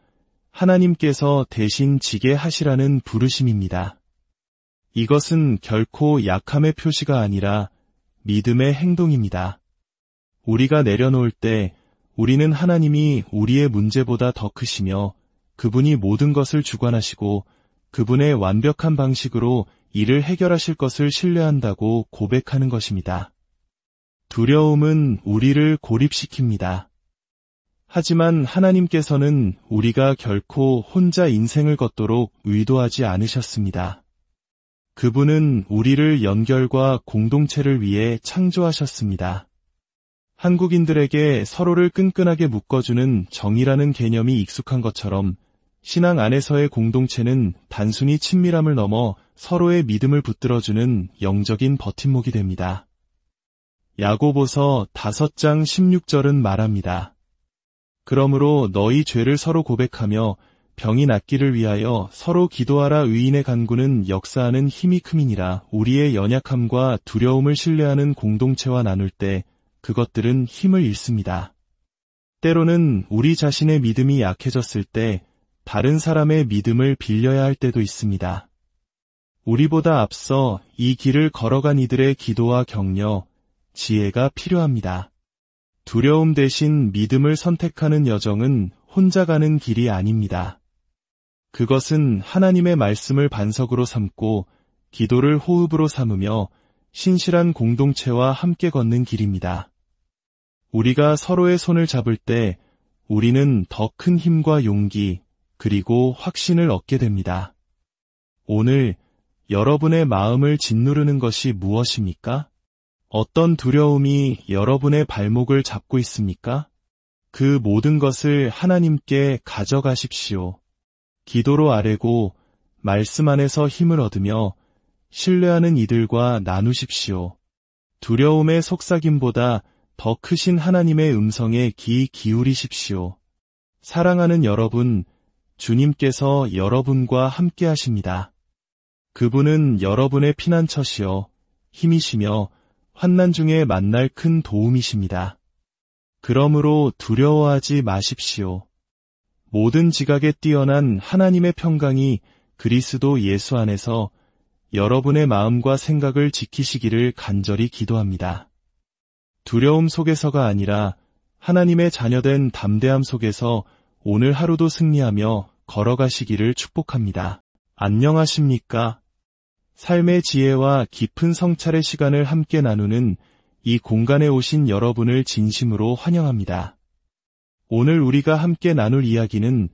Speaker 1: 하나님께서 대신 지게 하시라는 부르심입니다. 이것은 결코 약함의 표시가 아니라 믿음의 행동입니다. 우리가 내려놓을 때 우리는 하나님이 우리의 문제보다 더 크시며 그분이 모든 것을 주관하시고 그분의 완벽한 방식으로 이를 해결하실 것을 신뢰한다고 고백하는 것입니다. 두려움은 우리를 고립시킵니다. 하지만 하나님께서는 우리가 결코 혼자 인생을 걷도록 의도하지 않으셨습니다. 그분은 우리를 연결과 공동체를 위해 창조하셨습니다. 한국인들에게 서로를 끈끈하게 묶어주는 정이라는 개념이 익숙한 것처럼 신앙 안에서의 공동체는 단순히 친밀함을 넘어 서로의 믿음을 붙들어주는 영적인 버팀목이 됩니다. 야고보서 5장 16절은 말합니다. 그러므로 너희 죄를 서로 고백하며 병이 낫기를 위하여 서로 기도하라. 의인의 간구는 역사하는 힘이 큼이니라. 우리의 연약함과 두려움을 신뢰하는 공동체와 나눌 때 그것들은 힘을 잃습니다. 때로는 우리 자신의 믿음이 약해졌을 때 다른 사람의 믿음을 빌려야 할 때도 있습니다. 우리보다 앞서 이 길을 걸어간 이들의 기도와 격려, 지혜가 필요합니다. 두려움 대신 믿음을 선택하는 여정은 혼자 가는 길이 아닙니다. 그것은 하나님의 말씀을 반석으로 삼고 기도를 호흡으로 삼으며 신실한 공동체와 함께 걷는 길입니다. 우리가 서로의 손을 잡을 때 우리는 더 큰 힘과 용기 그리고 확신을 얻게 됩니다. 오늘 여러분의 마음을 짓누르는 것이 무엇입니까? 어떤 두려움이 여러분의 발목을 잡고 있습니까? 그 모든 것을 하나님께 가져가십시오. 기도로 아뢰고 말씀 안에서 힘을 얻으며 신뢰하는 이들과 나누십시오. 두려움의 속삭임보다 더 크신 하나님의 음성에 귀 기울이십시오. 사랑하는 여러분, 주님께서 여러분과 함께 하십니다. 그분은 여러분의 피난처시여 힘이시며 환난 중에 만날 큰 도움이십니다. 그러므로 두려워하지 마십시오. 모든 지각에 뛰어난 하나님의 평강이 그리스도 예수 안에서 여러분의 마음과 생각을 지키시기를 간절히 기도합니다. 두려움 속에서가 아니라 하나님의 자녀된 담대함 속에서 오늘 하루도 승리하며 걸어가시기를 축복합니다. 안녕하십니까? 삶의 지혜와 깊은 성찰의 시간을 함께 나누는 이 공간에 오신 여러분을 진심으로 환영합니다. 오늘 우리가 함께 나눌 이야기는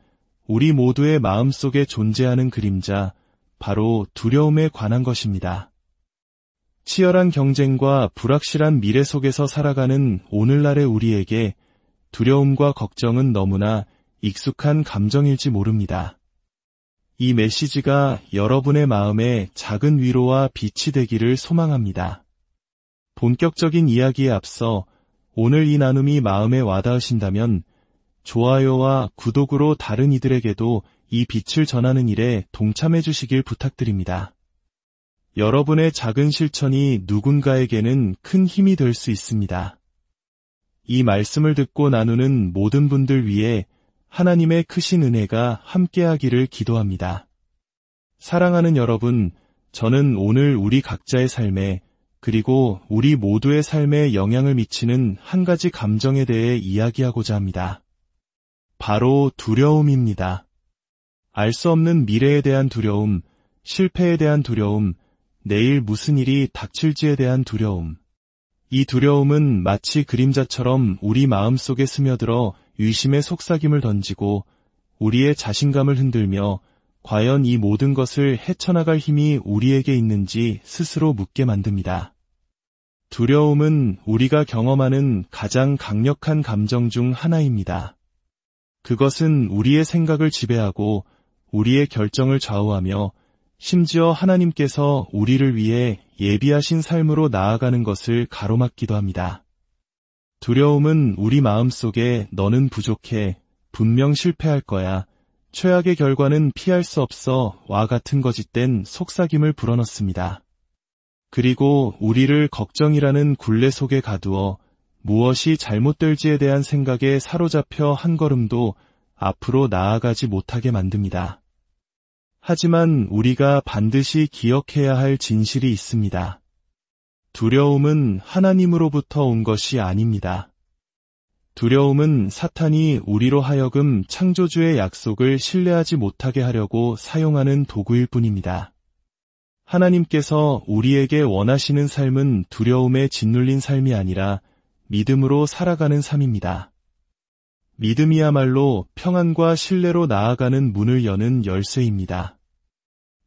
Speaker 1: 우리 모두의 마음속에 존재하는 그림자, 바로 두려움에 관한 것입니다. 치열한 경쟁과 불확실한 미래 속에서 살아가는 오늘날의 우리에게 두려움과 걱정은 너무나 익숙한 감정일지 모릅니다. 이 메시지가 여러분의 마음에 작은 위로와 빛이 되기를 소망합니다. 본격적인 이야기에 앞서 오늘 이 나눔이 마음에 와닿으신다면 좋아요와 구독으로 다른 이들에게도 이 빛을 전하는 일에 동참해 주시길 부탁드립니다. 여러분의 작은 실천이 누군가에게는 큰 힘이 될 수 있습니다. 이 말씀을 듣고 나누는 모든 분들 위해 하나님의 크신 은혜가 함께하기를 기도합니다. 사랑하는 여러분, 저는 오늘 우리 각자의 삶에 그리고 우리 모두의 삶에 영향을 미치는 한 가지 감정에 대해 이야기하고자 합니다. 바로 두려움입니다. 알 수 없는 미래에 대한 두려움, 실패에 대한 두려움, 내일 무슨 일이 닥칠지에 대한 두려움. 이 두려움은 마치 그림자처럼 우리 마음속에 스며들어 의심의 속삭임을 던지고 우리의 자신감을 흔들며 과연 이 모든 것을 헤쳐나갈 힘이 우리에게 있는지 스스로 묻게 만듭니다. 두려움은 우리가 경험하는 가장 강력한 감정 중 하나입니다. 그것은 우리의 생각을 지배하고 우리의 결정을 좌우하며 심지어 하나님께서 우리를 위해 예비하신 삶으로 나아가는 것을 가로막기도 합니다. 두려움은 우리 마음속에 너는 부족해, 분명 실패할 거야, 최악의 결과는 피할 수 없어 와 같은 거짓된 속삭임을 불어넣습니다. 그리고 우리를 걱정이라는 굴레 속에 가두어 무엇이 잘못될지에 대한 생각에 사로잡혀 한 걸음도 앞으로 나아가지 못하게 만듭니다. 하지만 우리가 반드시 기억해야 할 진실이 있습니다. 두려움은 하나님으로부터 온 것이 아닙니다. 두려움은 사탄이 우리로 하여금 창조주의 약속을 신뢰하지 못하게 하려고 사용하는 도구일 뿐입니다. 하나님께서 우리에게 원하시는 삶은 두려움에 짓눌린 삶이 아니라 믿음으로 살아가는 삶입니다. 믿음이야말로 평안과 신뢰로 나아가는 문을 여는 열쇠입니다.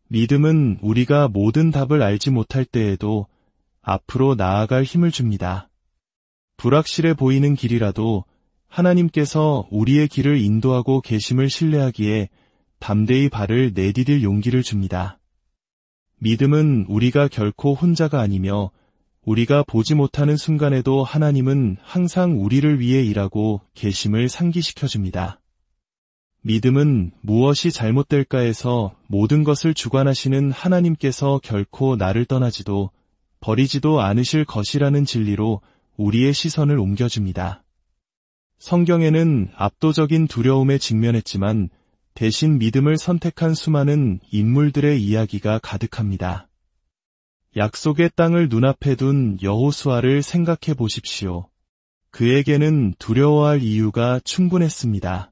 Speaker 1: 믿음은 우리가 모든 답을 알지 못할 때에도 앞으로 나아갈 힘을 줍니다. 불확실해 보이는 길이라도 하나님께서 우리의 길을 인도하고 계심을 신뢰하기에 담대히 발을 내디딜 용기를 줍니다. 믿음은 우리가 결코 혼자가 아니며 우리가 보지 못하는 순간에도 하나님은 항상 우리를 위해 일하고 계심을 상기시켜줍니다. 믿음은 무엇이 잘못될까 해서 모든 것을 주관하시는 하나님께서 결코 나를 떠나지도 버리지도 않으실 것이라는 진리로 우리의 시선을 옮겨줍니다. 성경에는 압도적인 두려움에 직면했지만 대신 믿음을 선택한 수많은 인물들의 이야기가 가득합니다. 약속의 땅을 눈앞에 둔 여호수아를 생각해 보십시오. 그에게는 두려워할 이유가 충분했습니다.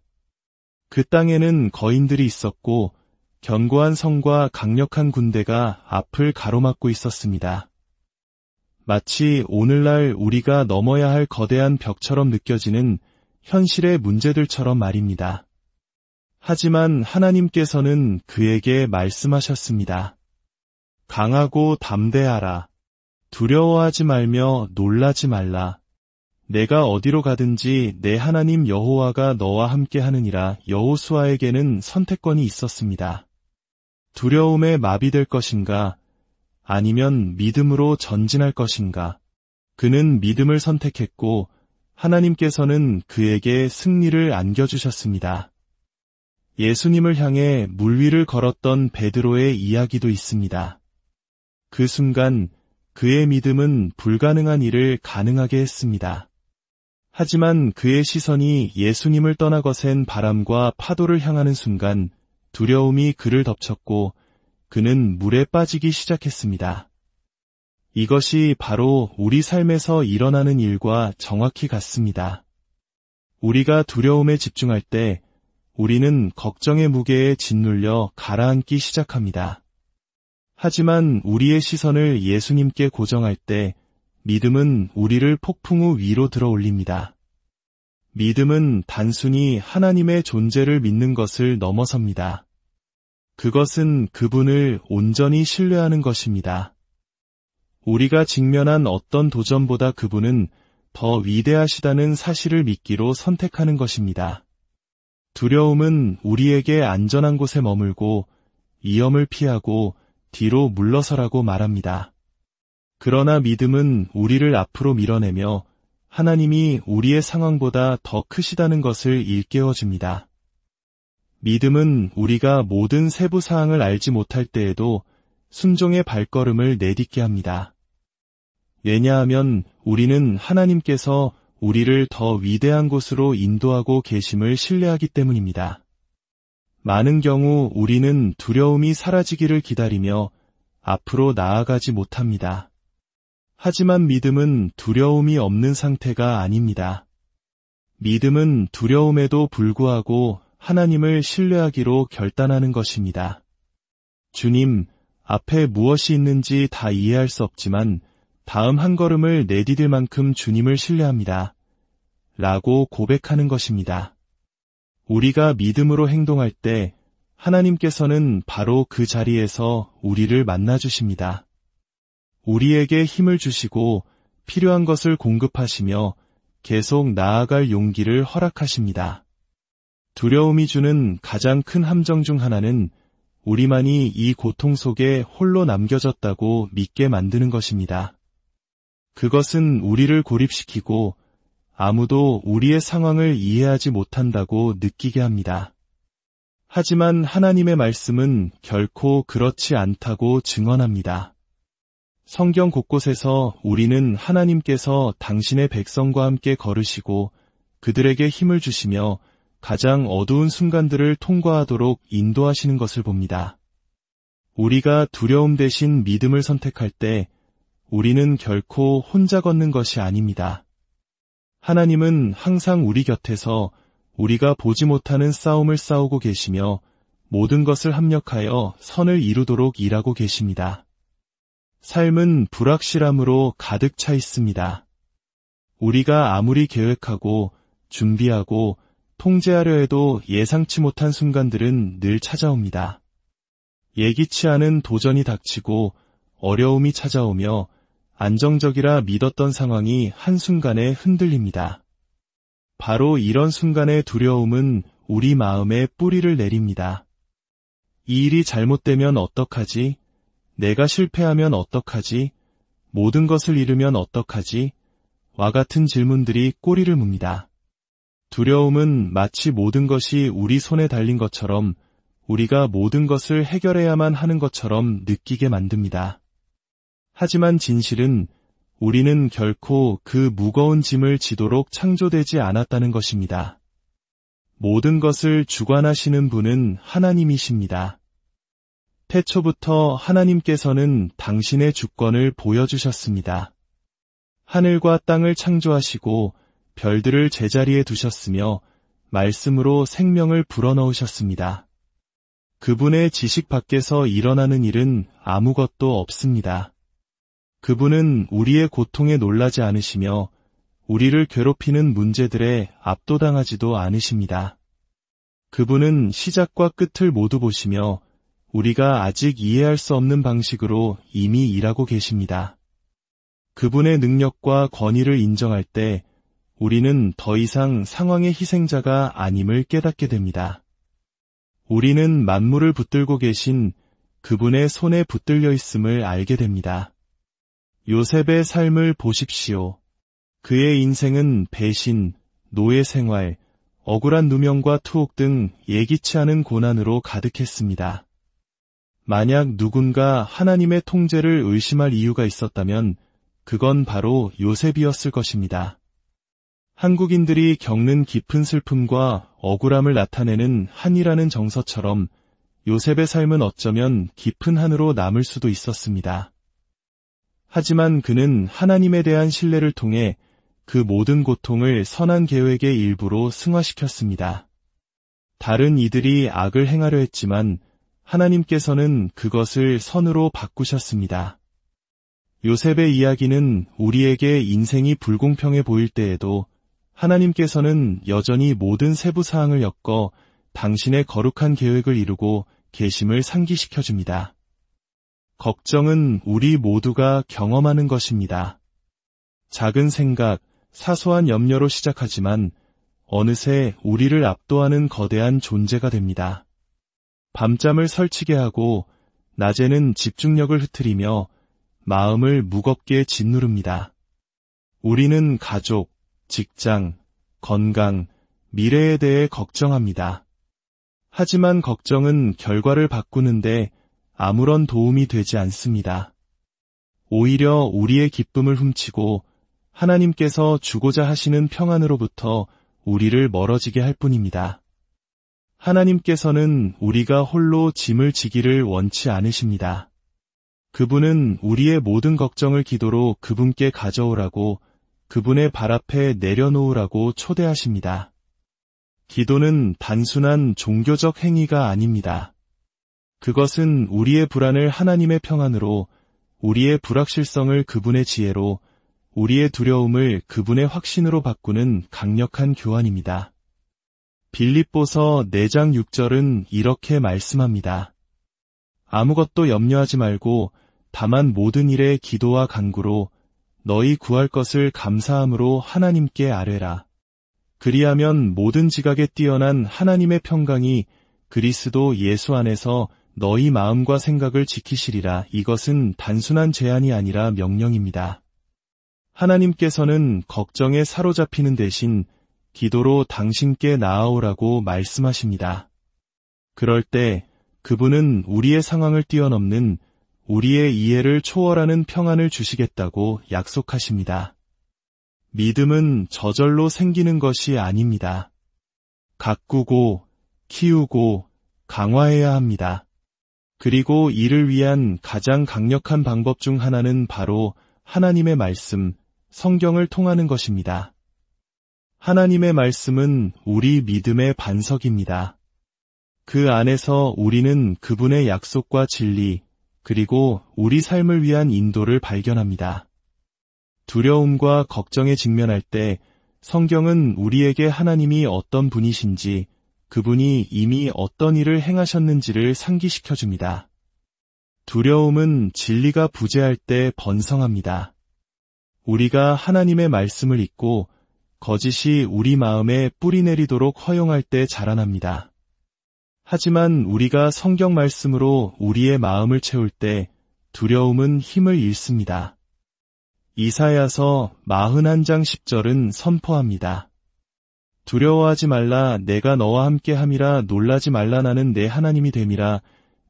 Speaker 1: 그 땅에는 거인들이 있었고 견고한 성과 강력한 군대가 앞을 가로막고 있었습니다. 마치 오늘날 우리가 넘어야 할 거대한 벽처럼 느껴지는 현실의 문제들처럼 말입니다. 하지만 하나님께서는 그에게 말씀하셨습니다. 강하고 담대하라. 두려워하지 말며 놀라지 말라. 내가 어디로 가든지 내 하나님 여호와가 너와 함께 하느니라. 여호수아에게는 선택권이 있었습니다. 두려움에 마비될 것인가? 아니면 믿음으로 전진할 것인가? 그는 믿음을 선택했고 하나님께서는 그에게 승리를 안겨주셨습니다. 예수님을 향해 물 위를 걸었던 베드로의 이야기도 있습니다. 그 순간 그의 믿음은 불가능한 일을 가능하게 했습니다. 하지만 그의 시선이 예수님을 떠나 거센 바람과 파도를 향하는 순간 두려움이 그를 덮쳤고 그는 물에 빠지기 시작했습니다. 이것이 바로 우리 삶에서 일어나는 일과 정확히 같습니다. 우리가 두려움에 집중할 때 우리는 걱정의 무게에 짓눌려 가라앉기 시작합니다. 하지만 우리의 시선을 예수님께 고정할 때 믿음은 우리를 폭풍우 위로 들어 올립니다. 믿음은 단순히 하나님의 존재를 믿는 것을 넘어섭니다. 그것은 그분을 온전히 신뢰하는 것입니다. 우리가 직면한 어떤 도전보다 그분은 더 위대하시다는 사실을 믿기로 선택하는 것입니다. 두려움은 우리에게 안전한 곳에 머물고 위험을 피하고 뒤로 물러서라고 말합니다. 그러나 믿음은 우리를 앞으로 밀어내며 하나님이 우리의 상황보다 더 크시다는 것을 일깨워줍니다. 믿음은 우리가 모든 세부 사항을 알지 못할 때에도 순종의 발걸음을 내딛게 합니다. 왜냐하면 우리는 하나님께서 우리를 더 위대한 곳으로 인도하고 계심을 신뢰하기 때문입니다. 많은 경우 우리는 두려움이 사라지기를 기다리며 앞으로 나아가지 못합니다. 하지만 믿음은 두려움이 없는 상태가 아닙니다. 믿음은 두려움에도 불구하고 하나님을 신뢰하기로 결단하는 것입니다. 주님, 앞에 무엇이 있는지 다 이해할 수 없지만 다음 한 걸음을 내디딜 만큼 주님을 신뢰합니다. 라고 고백하는 것입니다. 우리가 믿음으로 행동할 때 하나님께서는 바로 그 자리에서 우리를 만나주십니다. 우리에게 힘을 주시고 필요한 것을 공급하시며 계속 나아갈 용기를 허락하십니다. 두려움이 주는 가장 큰 함정 중 하나는 우리만이 이 고통 속에 홀로 남겨졌다고 믿게 만드는 것입니다. 그것은 우리를 고립시키고 아무도 우리의 상황을 이해하지 못한다고 느끼게 합니다. 하지만 하나님의 말씀은 결코 그렇지 않다고 증언합니다. 성경 곳곳에서 우리는 하나님께서 당신의 백성과 함께 걸으시고 그들에게 힘을 주시며 가장 어두운 순간들을 통과하도록 인도하시는 것을 봅니다. 우리가 두려움 대신 믿음을 선택할 때 우리는 결코 혼자 걷는 것이 아닙니다. 하나님은 항상 우리 곁에서 우리가 보지 못하는 싸움을 싸우고 계시며 모든 것을 합력하여 선을 이루도록 일하고 계십니다. 삶은 불확실함으로 가득 차 있습니다. 우리가 아무리 계획하고 준비하고 통제하려 해도 예상치 못한 순간들은 늘 찾아옵니다. 예기치 않은 도전이 닥치고 어려움이 찾아오며 안정적이라 믿었던 상황이 한순간에 흔들립니다. 바로 이런 순간의 두려움은 우리 마음에 뿌리를 내립니다. 이 일이 잘못되면 어떡하지? 내가 실패하면 어떡하지? 모든 것을 잃으면 어떡하지? 와 같은 질문들이 꼬리를 뭅니다. 두려움은 마치 모든 것이 우리 손에 달린 것처럼 우리가 모든 것을 해결해야만 하는 것처럼 느끼게 만듭니다. 하지만 진실은 우리는 결코 그 무거운 짐을 지도록 창조되지 않았다는 것입니다. 모든 것을 주관하시는 분은 하나님이십니다. 태초부터 하나님께서는 당신의 주권을 보여주셨습니다. 하늘과 땅을 창조하시고 별들을 제자리에 두셨으며 말씀으로 생명을 불어넣으셨습니다. 그분의 지식 밖에서 일어나는 일은 아무것도 없습니다. 그분은 우리의 고통에 놀라지 않으시며 우리를 괴롭히는 문제들에 압도당하지도 않으십니다. 그분은 시작과 끝을 모두 보시며 우리가 아직 이해할 수 없는 방식으로 이미 일하고 계십니다. 그분의 능력과 권위를 인정할 때 우리는 더 이상 상황의 희생자가 아님을 깨닫게 됩니다. 우리는 만물을 붙들고 계신 그분의 손에 붙들려 있음을 알게 됩니다. 요셉의 삶을 보십시오. 그의 인생은 배신, 노예 생활, 억울한 누명과 투옥 등 예기치 않은 고난으로 가득했습니다. 만약 누군가 하나님의 통제를 의심할 이유가 있었다면 그건 바로 요셉이었을 것입니다. 한국인들이 겪는 깊은 슬픔과 억울함을 나타내는 한이라는 정서처럼 요셉의 삶은 어쩌면 깊은 한으로 남을 수도 있었습니다. 하지만 그는 하나님에 대한 신뢰를 통해 그 모든 고통을 선한 계획의 일부로 승화시켰습니다. 다른 이들이 악을 행하려 했지만 하나님께서는 그것을 선으로 바꾸셨습니다. 요셉의 이야기는 우리에게 인생이 불공평해 보일 때에도 하나님께서는 여전히 모든 세부 사항을 엮어 당신의 거룩한 계획을 이루고 계심을 상기시켜줍니다. 걱정은 우리 모두가 경험하는 것입니다. 작은 생각, 사소한 염려로 시작하지만 어느새 우리를 압도하는 거대한 존재가 됩니다. 밤잠을 설치게 하고 낮에는 집중력을 흐트리며 마음을 무겁게 짓누릅니다. 우리는 가족, 직장, 건강, 미래에 대해 걱정합니다. 하지만 걱정은 결과를 바꾸는데 아무런 도움이 되지 않습니다. 오히려 우리의 기쁨을 훔치고 하나님께서 주고자 하시는 평안으로부터 우리를 멀어지게 할 뿐입니다. 하나님께서는 우리가 홀로 짐을 지기를 원치 않으십니다. 그분은 우리의 모든 걱정을 기도로 그분께 가져오라고, 그분의 발 앞에 내려놓으라고 초대하십니다. 기도는 단순한 종교적 행위가 아닙니다. 그것은 우리의 불안을 하나님의 평안으로, 우리의 불확실성을 그분의 지혜로, 우리의 두려움을 그분의 확신으로 바꾸는 강력한 교환입니다. 빌립보서 4장 6절은 이렇게 말씀합니다. 아무것도 염려하지 말고 다만 모든 일에 기도와 간구로 너희 구할 것을 감사함으로 하나님께 아뢰라. 그리하면 모든 지각에 뛰어난 하나님의 평강이 그리스도 예수 안에서 너희 마음과 생각을 지키시리라. 이것은 단순한 제안이 아니라 명령입니다. 하나님께서는 걱정에 사로잡히는 대신 기도로 당신께 나아오라고 말씀하십니다. 그럴 때 그분은 우리의 상황을 뛰어넘는, 우리의 이해를 초월하는 평안을 주시겠다고 약속하십니다. 믿음은 저절로 생기는 것이 아닙니다. 가꾸고, 키우고, 강화해야 합니다. 그리고 이를 위한 가장 강력한 방법 중 하나는 바로 하나님의 말씀, 성경을 통하는 것입니다. 하나님의 말씀은 우리 믿음의 반석입니다. 그 안에서 우리는 그분의 약속과 진리, 그리고 우리 삶을 위한 인도를 발견합니다. 두려움과 걱정에 직면할 때 성경은 우리에게 하나님이 어떤 분이신지, 그분이 이미 어떤 일을 행하셨는지를 상기시켜줍니다. 두려움은 진리가 부재할 때 번성합니다. 우리가 하나님의 말씀을 잊고 거짓이 우리 마음에 뿌리내리도록 허용할 때 자라납니다. 하지만 우리가 성경 말씀으로 우리의 마음을 채울 때 두려움은 힘을 잃습니다. 이사야서 41장 10절은 선포합니다. 두려워하지 말라. 내가 너와 함께 함이라. 놀라지 말라. 나는 내 하나님이 됨이라.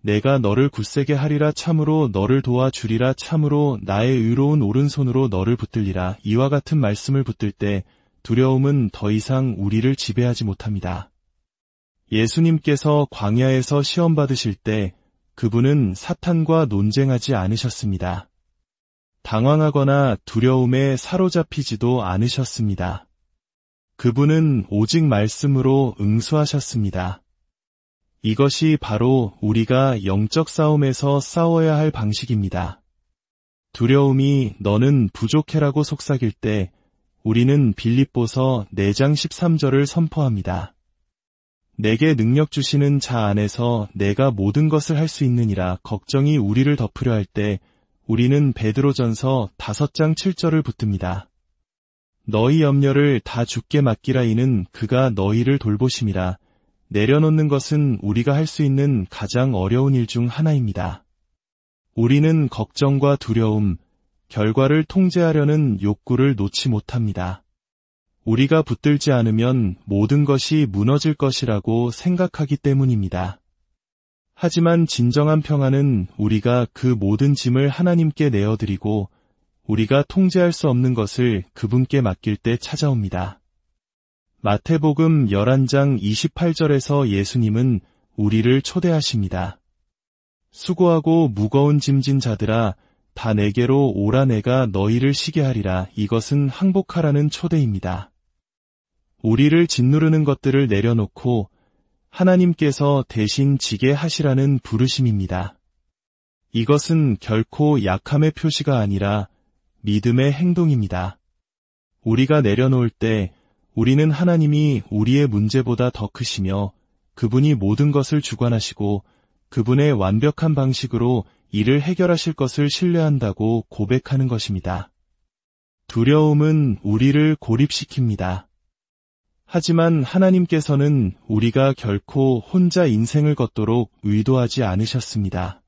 Speaker 1: 내가 너를 굳세게 하리라. 참으로 너를 도와주리라. 참으로 나의 의로운 오른손으로 너를 붙들리라. 이와 같은 말씀을 붙들 때 두려움은 더 이상 우리를 지배하지 못합니다. 예수님께서 광야에서 시험 받으실 때 그분은 사탄과 논쟁하지 않으셨습니다. 당황하거나 두려움에 사로잡히지도 않으셨습니다. 그분은 오직 말씀으로 응수하셨습니다. 이것이 바로 우리가 영적 싸움에서 싸워야 할 방식입니다. 두려움이 너는 부족해라고 속삭일 때 우리는 빌립보서 4장 13절을 선포합니다. 내게 능력 주시는 자 안에서 내가 모든 것을 할 수 있느니라. 걱정이 우리를 덮으려 할 때 우리는 베드로전서 5장 7절을 붙듭니다. 너희 염려를 다 주께 맡기라. 이는 그가 너희를 돌보심이라. 내려놓는 것은 우리가 할 수 있는 가장 어려운 일 중 하나입니다. 우리는 걱정과 두려움, 결과를 통제하려는 욕구를 놓지 못합니다. 우리가 붙들지 않으면 모든 것이 무너질 것이라고 생각하기 때문입니다. 하지만 진정한 평안은 우리가 그 모든 짐을 하나님께 내어드리고 우리가 통제할 수 없는 것을 그분께 맡길 때 찾아옵니다. 마태복음 11장 28절에서 예수님은 우리를 초대하십니다. 수고하고 무거운 짐진 자들아 다 내게로 오라 내가 너희를 쉬게 하리라. 이것은 항복하라는 초대입니다. 우리를 짓누르는 것들을 내려놓고 하나님께서 대신 지게 하시라는 부르심입니다. 이것은 결코 약함의 표시가 아니라 믿음의 행동입니다. 우리가 내려놓을 때 우리는 하나님이 우리의 문제보다 더 크시며 그분이 모든 것을 주관하시고 그분의 완벽한 방식으로 이를 해결하실 것을 신뢰한다고 고백하는 것입니다. 두려움은 우리를 고립시킵니다. 하지만 하나님께서는 우리가 결코 혼자 인생을 걷도록 의도하지 않으셨습니다.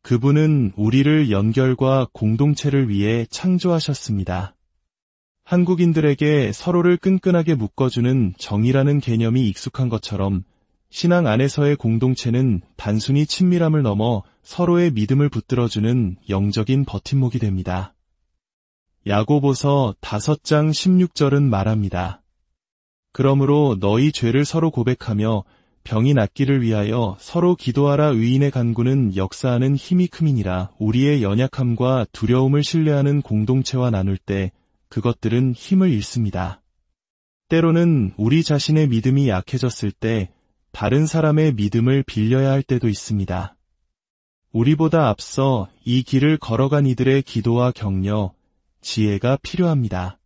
Speaker 1: 그분은 우리를 연결과 공동체를 위해 창조하셨습니다. 한국인들에게 서로를 끈끈하게 묶어주는 정이라는 개념이 익숙한 것처럼 신앙 안에서의 공동체는 단순히 친밀함을 넘어 서로의 믿음을 붙들어주는 영적인 버팀목이 됩니다. 야고보서 5장 16절은 말합니다. 그러므로 너희 죄를 서로 고백하며 병이 낫기를 위하여 서로 기도하라. 의인의 간구는 역사하는 힘이 큼이니라. 우리의 연약함과 두려움을 신뢰하는 공동체와 나눌 때 그것들은 힘을 잃습니다. 때로는 우리 자신의 믿음이 약해졌을 때 다른 사람의 믿음을 빌려야 할 때도 있습니다. 우리보다 앞서 이 길을 걸어간 이들의 기도와 격려, 지혜가 필요합니다.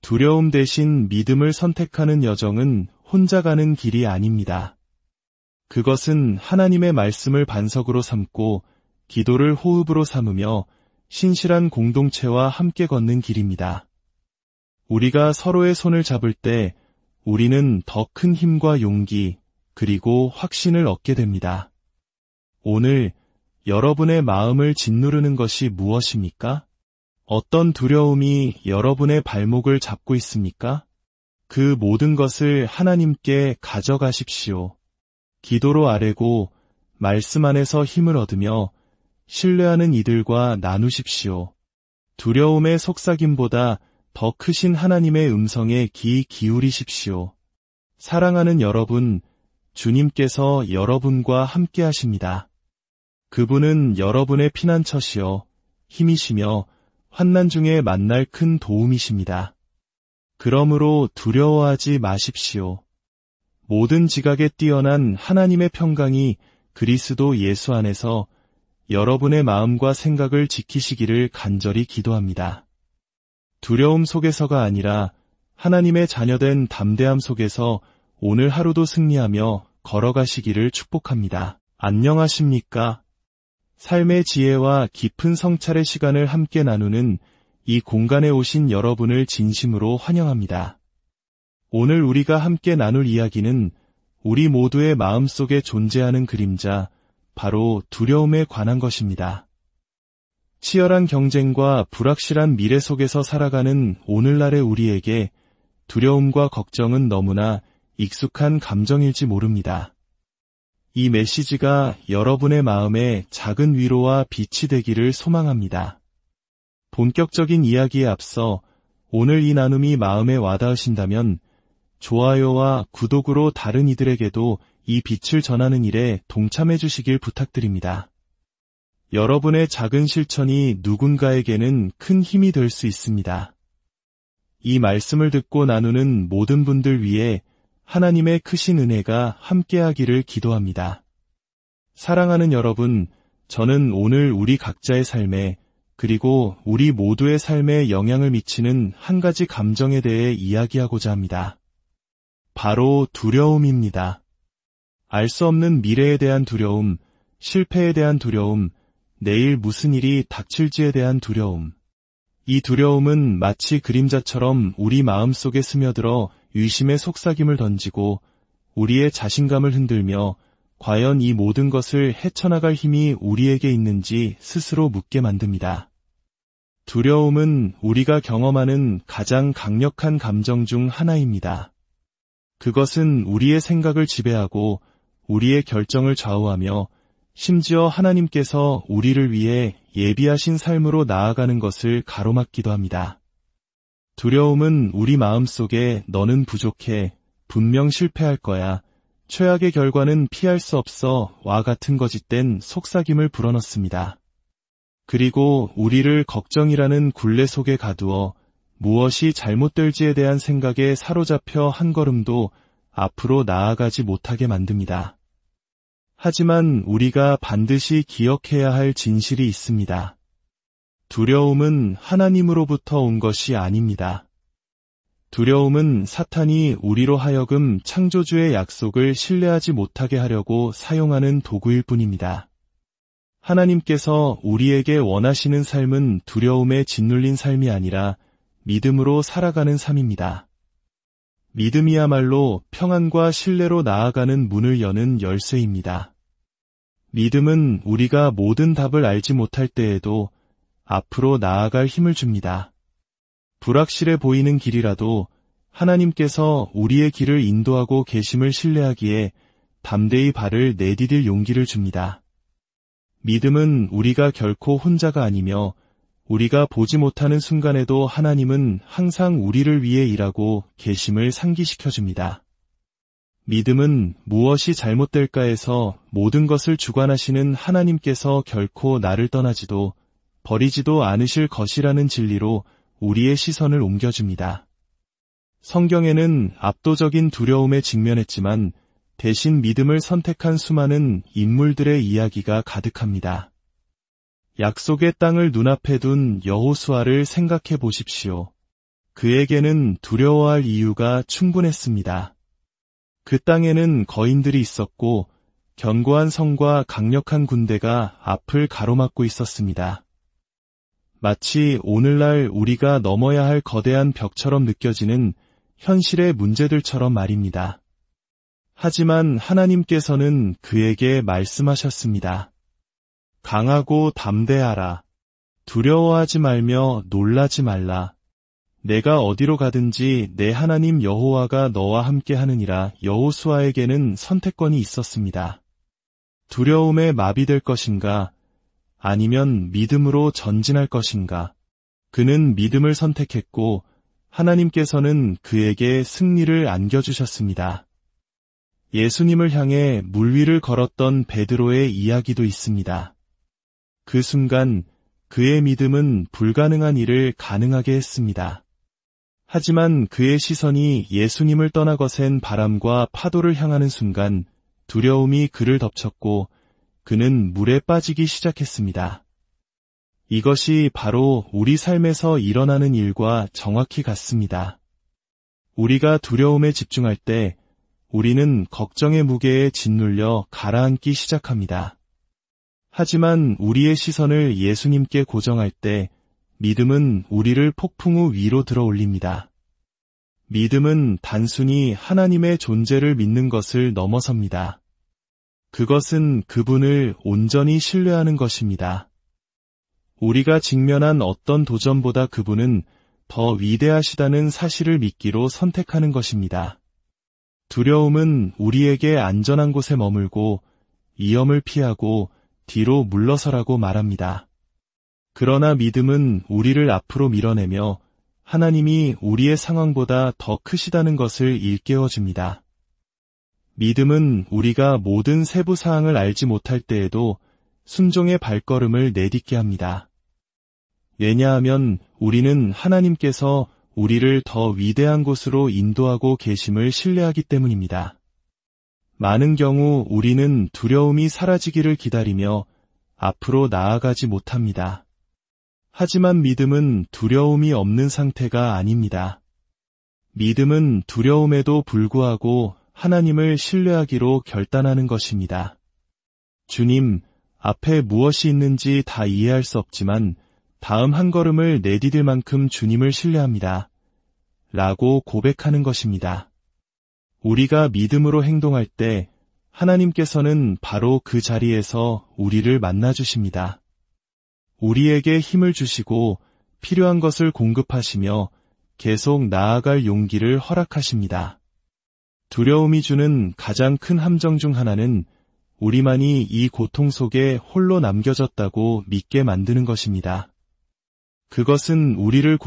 Speaker 1: 두려움 대신 믿음을 선택하는 여정은 혼자 가는 길이 아닙니다. 그것은 하나님의 말씀을 반석으로 삼고 기도를 호흡으로 삼으며 신실한 공동체와 함께 걷는 길입니다. 우리가 서로의 손을 잡을 때 우리는 더 큰 힘과 용기 그리고 확신을 얻게 됩니다. 오늘 여러분의 마음을 짓누르는 것이 무엇입니까? 어떤 두려움이 여러분의 발목을 잡고 있습니까? 그 모든 것을 하나님께 가져가십시오. 기도로 아뢰고 말씀 안에서 힘을 얻으며 신뢰하는 이들과 나누십시오. 두려움의 속삭임보다 더 크신 하나님의 음성에 귀 기울이십시오. 사랑하는 여러분, 주님께서 여러분과 함께 하십니다. 그분은 여러분의 피난처시여 힘이시며 환난 중에 만날 큰 도움이십니다. 그러므로 두려워하지 마십시오. 모든 지각에 뛰어난 하나님의 평강이 그리스도 예수 안에서 여러분의 마음과 생각을 지키시기를 간절히 기도합니다. 두려움 속에서가 아니라 하나님의 자녀된 담대함 속에서 오늘 하루도 승리하며 걸어가시기를 축복합니다. 안녕하십니까? 삶의 지혜와 깊은 성찰의 시간을 함께 나누는 이 공간에 오신 여러분을 진심으로 환영합니다. 오늘 우리가 함께 나눌 이야기는 우리 모두의 마음속에 존재하는 그림자, 바로 두려움에 관한 것입니다. 치열한 경쟁과 불확실한 미래 속에서 살아가는 오늘날의 우리에게 두려움과 걱정은 너무나 익숙한 감정일지 모릅니다. 이 메시지가 여러분의 마음에 작은 위로와 빛이 되기를 소망합니다. 본격적인 이야기에 앞서 오늘 이 나눔이 마음에 와닿으신다면 좋아요와 구독으로 다른 이들에게도 이 빛을 전하는 일에 동참해 주시길 부탁드립니다. 여러분의 작은 실천이 누군가에게는 큰 힘이 될 수 있습니다. 이 말씀을 듣고 나누는 모든 분들 위해 하나님의 크신 은혜가 함께하기를 기도합니다. 사랑하는 여러분, 저는 오늘 우리 각자의 삶에 그리고 우리 모두의 삶에 영향을 미치는 한 가지 감정에 대해 이야기하고자 합니다. 바로 두려움입니다. 알 수 없는 미래에 대한 두려움, 실패에 대한 두려움, 내일 무슨 일이 닥칠지에 대한 두려움. 이 두려움은 마치 그림자처럼 우리 마음속에 스며들어 의심의 속삭임을 던지고 우리의 자신감을 흔들며 과연 이 모든 것을 헤쳐나갈 힘이 우리에게 있는지 스스로 묻게 만듭니다. 두려움은 우리가 경험하는 가장 강력한 감정 중 하나입니다. 그것은 우리의 생각을 지배하고 우리의 결정을 좌우하며 심지어 하나님께서 우리를 위해 예비하신 삶으로 나아가는 것을 가로막기도 합니다. 두려움은 우리 마음속에 너는 부족해, 분명 실패할 거야, 최악의 결과는 피할 수 없어 와 같은 거짓된 속삭임을 불어넣습니다. 그리고 우리를 걱정이라는 굴레 속에 가두어 무엇이 잘못될지에 대한 생각에 사로잡혀 한 걸음도 앞으로 나아가지 못하게 만듭니다. 하지만 우리가 반드시 기억해야 할 진실이 있습니다. 두려움은 하나님으로부터 온 것이 아닙니다. 두려움은 사탄이 우리로 하여금 창조주의 약속을 신뢰하지 못하게 하려고 사용하는 도구일 뿐입니다. 하나님께서 우리에게 원하시는 삶은 두려움에 짓눌린 삶이 아니라 믿음으로 살아가는 삶입니다. 믿음이야말로 평안과 신뢰로 나아가는 문을 여는 열쇠입니다. 믿음은 우리가 모든 답을 알지 못할 때에도 앞으로 나아갈 힘을 줍니다. 불확실해 보이는 길이라도 하나님께서 우리의 길을 인도하고 계심을 신뢰하기에 담대히 발을 내디딜 용기를 줍니다. 믿음은 우리가 결코 혼자가 아니며 우리가 보지 못하는 순간에도 하나님은 항상 우리를 위해 일하고 계심을 상기시켜줍니다. 믿음은 무엇이 잘못될까 해서 모든 것을 주관하시는 하나님께서 결코 나를 떠나지도 버리지도 않으실 것이라는 진리로 우리의 시선을 옮겨줍니다. 성경에는 압도적인 두려움에 직면했지만 대신 믿음을 선택한 수많은 인물들의 이야기가 가득합니다. 약속의 땅을 눈앞에 둔 여호수아를 생각해 보십시오. 그에게는 두려워할 이유가 충분했습니다. 그 땅에는 거인들이 있었고 견고한 성과 강력한 군대가 앞을 가로막고 있었습니다. 마치 오늘날 우리가 넘어야 할 거대한 벽처럼 느껴지는 현실의 문제들처럼 말입니다. 하지만 하나님께서는 그에게 말씀하셨습니다. 강하고 담대하라. 두려워하지 말며 놀라지 말라. 내가 어디로 가든지 내 하나님 여호와가 너와 함께 하느니라. 여호수아에게는 선택권이 있었습니다. 두려움에 마비될 것인가? 아니면 믿음으로 전진할 것인가? 그는 믿음을 선택했고 하나님께서는 그에게 승리를 안겨주셨습니다. 예수님을 향해 물 위를 걸었던 베드로의 이야기도 있습니다. 그 순간 그의 믿음은 불가능한 일을 가능하게 했습니다. 하지만 그의 시선이 예수님을 떠나 거센 바람과 파도를 향하는 순간 두려움이 그를 덮쳤고 그는 물에 빠지기 시작했습니다. 이것이 바로 우리 삶에서 일어나는 일과 정확히 같습니다. 우리가 두려움에 집중할 때 우리는 걱정의 무게에 짓눌려 가라앉기 시작합니다. 하지만 우리의 시선을 예수님께 고정할 때 믿음은 우리를 폭풍 우 위로 들어 올립니다. 믿음은 단순히 하나님의 존재를 믿는 것을 넘어섭니다. 그것은 그분을 온전히 신뢰하는 것입니다. 우리가 직면한 어떤 도전보다 그분은 더 위대하시다는 사실을 믿기로 선택하는 것입니다. 두려움은 우리에게 안전한 곳에 머물고 위험을 피하고 뒤로 물러서라고 말합니다. 그러나 믿음은 우리를 앞으로 밀어내며 하나님이 우리의 상황보다 더 크시다는 것을 일깨워줍니다. 믿음은 우리가 모든 세부 사항을 알지 못할 때에도 순종의 발걸음을 내딛게 합니다. 왜냐하면 우리는 하나님께서 우리를 더 위대한 곳으로 인도하고 계심을 신뢰하기 때문입니다. 많은 경우 우리는 두려움이 사라지기를 기다리며 앞으로 나아가지 못합니다. 하지만 믿음은 두려움이 없는 상태가 아닙니다. 믿음은 두려움에도 불구하고 하나님을 신뢰하기로 결단하는 것입니다. 주님, 앞에 무엇이 있는지 다 이해할 수 없지만 다음 한 걸음을 내디딜 만큼 주님을 신뢰합니다. 라고 고백하는 것입니다. 우리가 믿음으로 행동할 때 하나님께서는 바로 그 자리에서 우리를 만나주십니다. 우리에게 힘을 주시고 필요한 것을 공급하시며 계속 나아갈 용기를 허락하십니다. 두려움이 주는 가장 큰 함정 중 하나는 우리만이 이 고통 속에 홀로 남겨졌다고 믿게 만드는 것입니다. 그것은 우리를